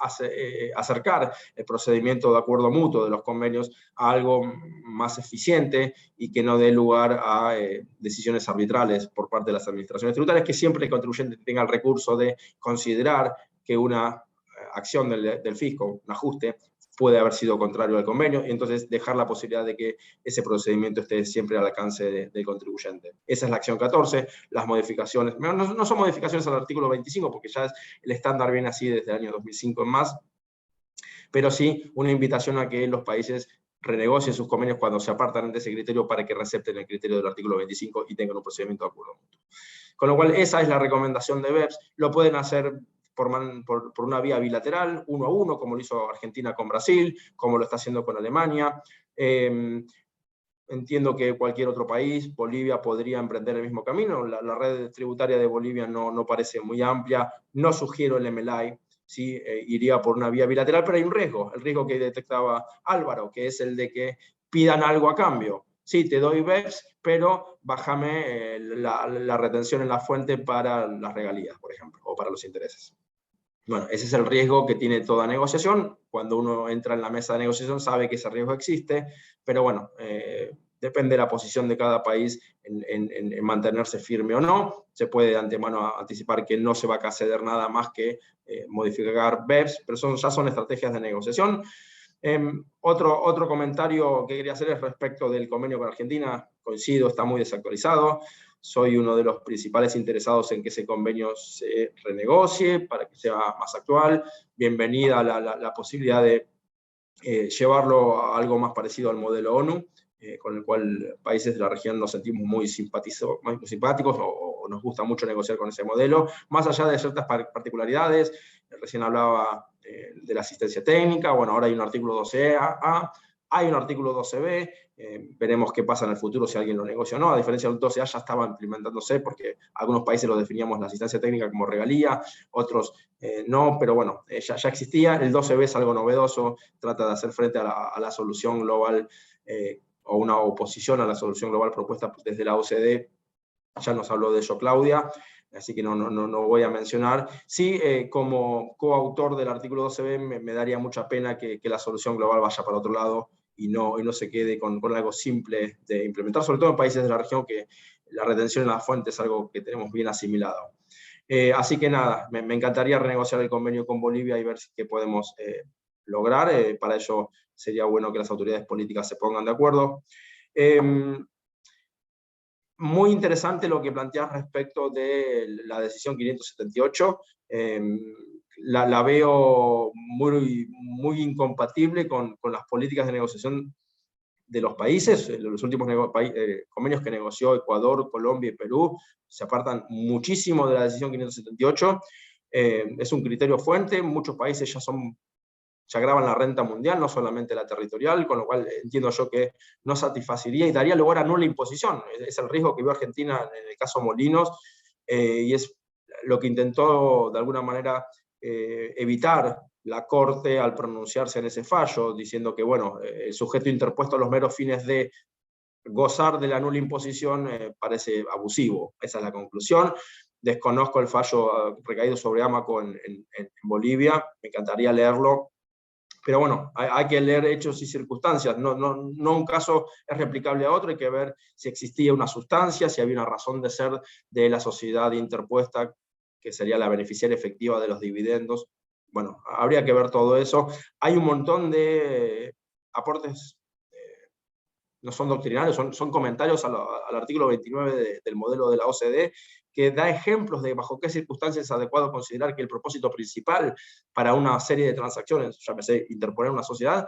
acercar el procedimiento de acuerdo mutuo de los convenios a algo más eficiente y que no dé lugar a decisiones arbitrales por parte de las administraciones tributarias, que siempre el contribuyente tenga el recurso de considerar que una acción del fisco, un ajuste, puede haber sido contrario al convenio, y entonces dejar la posibilidad de que ese procedimiento esté siempre al alcance del contribuyente. Esa es la acción 14, las modificaciones, no son modificaciones al artículo 25, porque ya el estándar viene así desde el año 2005 en más, pero sí una invitación a que los países renegocien sus convenios cuando se apartan de ese criterio para que recepten el criterio del artículo 25 y tengan un procedimiento de acuerdo mutuo. Con lo cual, esa es la recomendación de BEPS. Lo pueden hacer por una vía bilateral, 1 a 1, como lo hizo Argentina con Brasil, como lo está haciendo con Alemania. Entiendo que cualquier otro país, Bolivia, podría emprender el mismo camino. La red tributaria de Bolivia no parece muy amplia. No sugiero el MLI, ¿sí? Iría por una vía bilateral, pero hay un riesgo, el riesgo que detectaba Álvaro, que es el de que pidan algo a cambio. Sí, te doy BEPS, pero bájame la retención en la fuente para las regalías, por ejemplo, o para los intereses. Bueno, ese es el riesgo que tiene toda negociación. Cuando uno entra en la mesa de negociación sabe que ese riesgo existe, pero bueno, depende de la posición de cada país en mantenerse firme o no. Se puede de antemano anticipar que no se va a ceder nada más que modificar BEPS, pero ya son estrategias de negociación. Otro comentario que quería hacer es respecto del convenio con Argentina. Coincido, está muy desactualizado. Soy uno de los principales interesados en que ese convenio se renegocie para que sea más actual. Bienvenida la posibilidad de llevarlo a algo más parecido al modelo ONU, con el cual países de la región nos sentimos muy simpáticos o nos gusta mucho negociar con ese modelo, más allá de ciertas particularidades. Recién hablaba de la asistencia técnica, bueno, ahora hay un artículo 12A, hay un artículo 12B, veremos qué pasa en el futuro si alguien lo negocia o no. A diferencia del 12A ya estaba implementándose porque algunos países lo definíamos la asistencia técnica como regalía, otros no, pero bueno, ya existía. El 12B es algo novedoso, trata de hacer frente a la solución global o una oposición a la solución global propuesta desde la OCDE. Ya nos habló de ello Claudia, así que no voy a mencionar. Sí, como coautor del artículo 12B me daría mucha pena que la solución global vaya para otro lado y no se quede con algo simple de implementar, sobre todo en países de la región que la retención en las fuentes es algo que tenemos bien asimilado. Así que nada, me encantaría renegociar el convenio con Bolivia y ver qué podemos lograr. Para ello sería bueno que las autoridades políticas se pongan de acuerdo. Muy interesante lo que planteas respecto de la decisión 578. La veo muy incompatible con las políticas de negociación de los países. Los últimos convenios que negoció Ecuador, Colombia y Perú se apartan muchísimo de la decisión 578. Es un criterio fuente, muchos países ya graban la renta mundial, no solamente la territorial, con lo cual entiendo yo que no satisfacería y daría lugar a nula imposición. Es el riesgo que vio Argentina en el caso Molinos, y es lo que intentó de alguna manera evitar la Corte al pronunciarse en ese fallo, diciendo que bueno, el sujeto interpuesto a los meros fines de gozar de la nula imposición parece abusivo. Esa es la conclusión. Desconozco el fallo recaído sobre Amaco en Bolivia, me encantaría leerlo. Pero bueno, hay que leer hechos y circunstancias, no un caso es replicable a otro, hay que ver si existía una sustancia, si había una razón de ser de la sociedad interpuesta, que sería la beneficiaria efectiva de los dividendos. Bueno, habría que ver todo eso. Hay un montón de aportes, no son doctrinarios, son comentarios al artículo 29 del modelo de la OCDE, que da ejemplos de bajo qué circunstancias es adecuado considerar que el propósito principal para una serie de transacciones, llámese interponer una sociedad,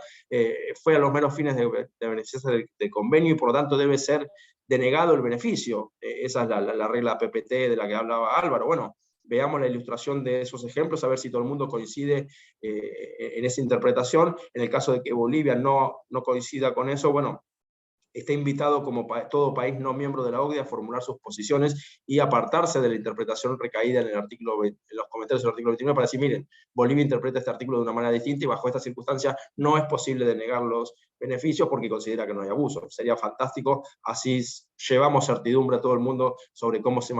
fue a los meros fines de beneficiarse del convenio y por lo tanto debe ser denegado el beneficio. Esa es la regla PPT de la que hablaba Álvaro. Bueno, veamos la ilustración de esos ejemplos, a ver si todo el mundo coincide en esa interpretación. En el caso de que Bolivia no coincida con eso, bueno, está invitado como todo país no miembro de la OCDE a formular sus posiciones y apartarse de la interpretación recaída en los comentarios del artículo 29 para decir, miren, Bolivia interpreta este artículo de una manera distinta y bajo esta circunstancia no es posible denegar los beneficios porque considera que no hay abuso. Sería fantástico, así llevamos certidumbre a todo el mundo sobre cómo se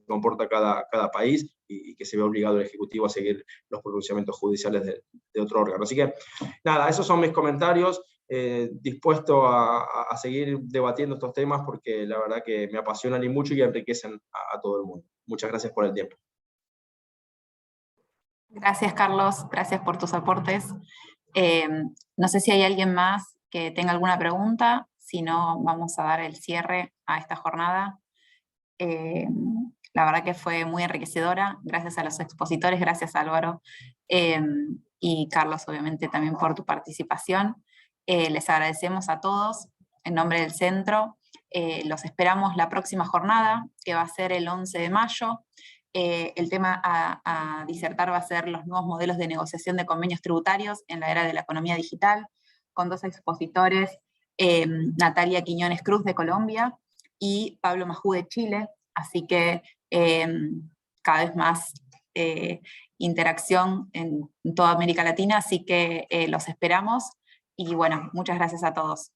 comporta cada país y que se ve obligado el Ejecutivo a seguir los pronunciamientos judiciales de otro órgano. Así que, nada, esos son mis comentarios. Dispuesto a seguir debatiendo estos temas porque la verdad que me apasionan y mucho y enriquecen a todo el mundo. Muchas gracias por el tiempo. Gracias, Carlos. Gracias por tus aportes. No sé si hay alguien más que tenga alguna pregunta. Si no, vamos a dar el cierre a esta jornada. La verdad que fue muy enriquecedora. Gracias a los expositores, gracias Álvaro. Y Carlos, obviamente, también por tu participación. Les agradecemos a todos en nombre del centro. Los esperamos la próxima jornada, que va a ser el 11 de mayo. El tema a disertar va a ser los nuevos modelos de negociación de convenios tributarios en la era de la economía digital, con dos expositores, Natalia Quiñones Cruz de Colombia y Pablo Majú de Chile. Así que cada vez más interacción en toda América Latina, así que los esperamos. Y bueno, muchas gracias a todos.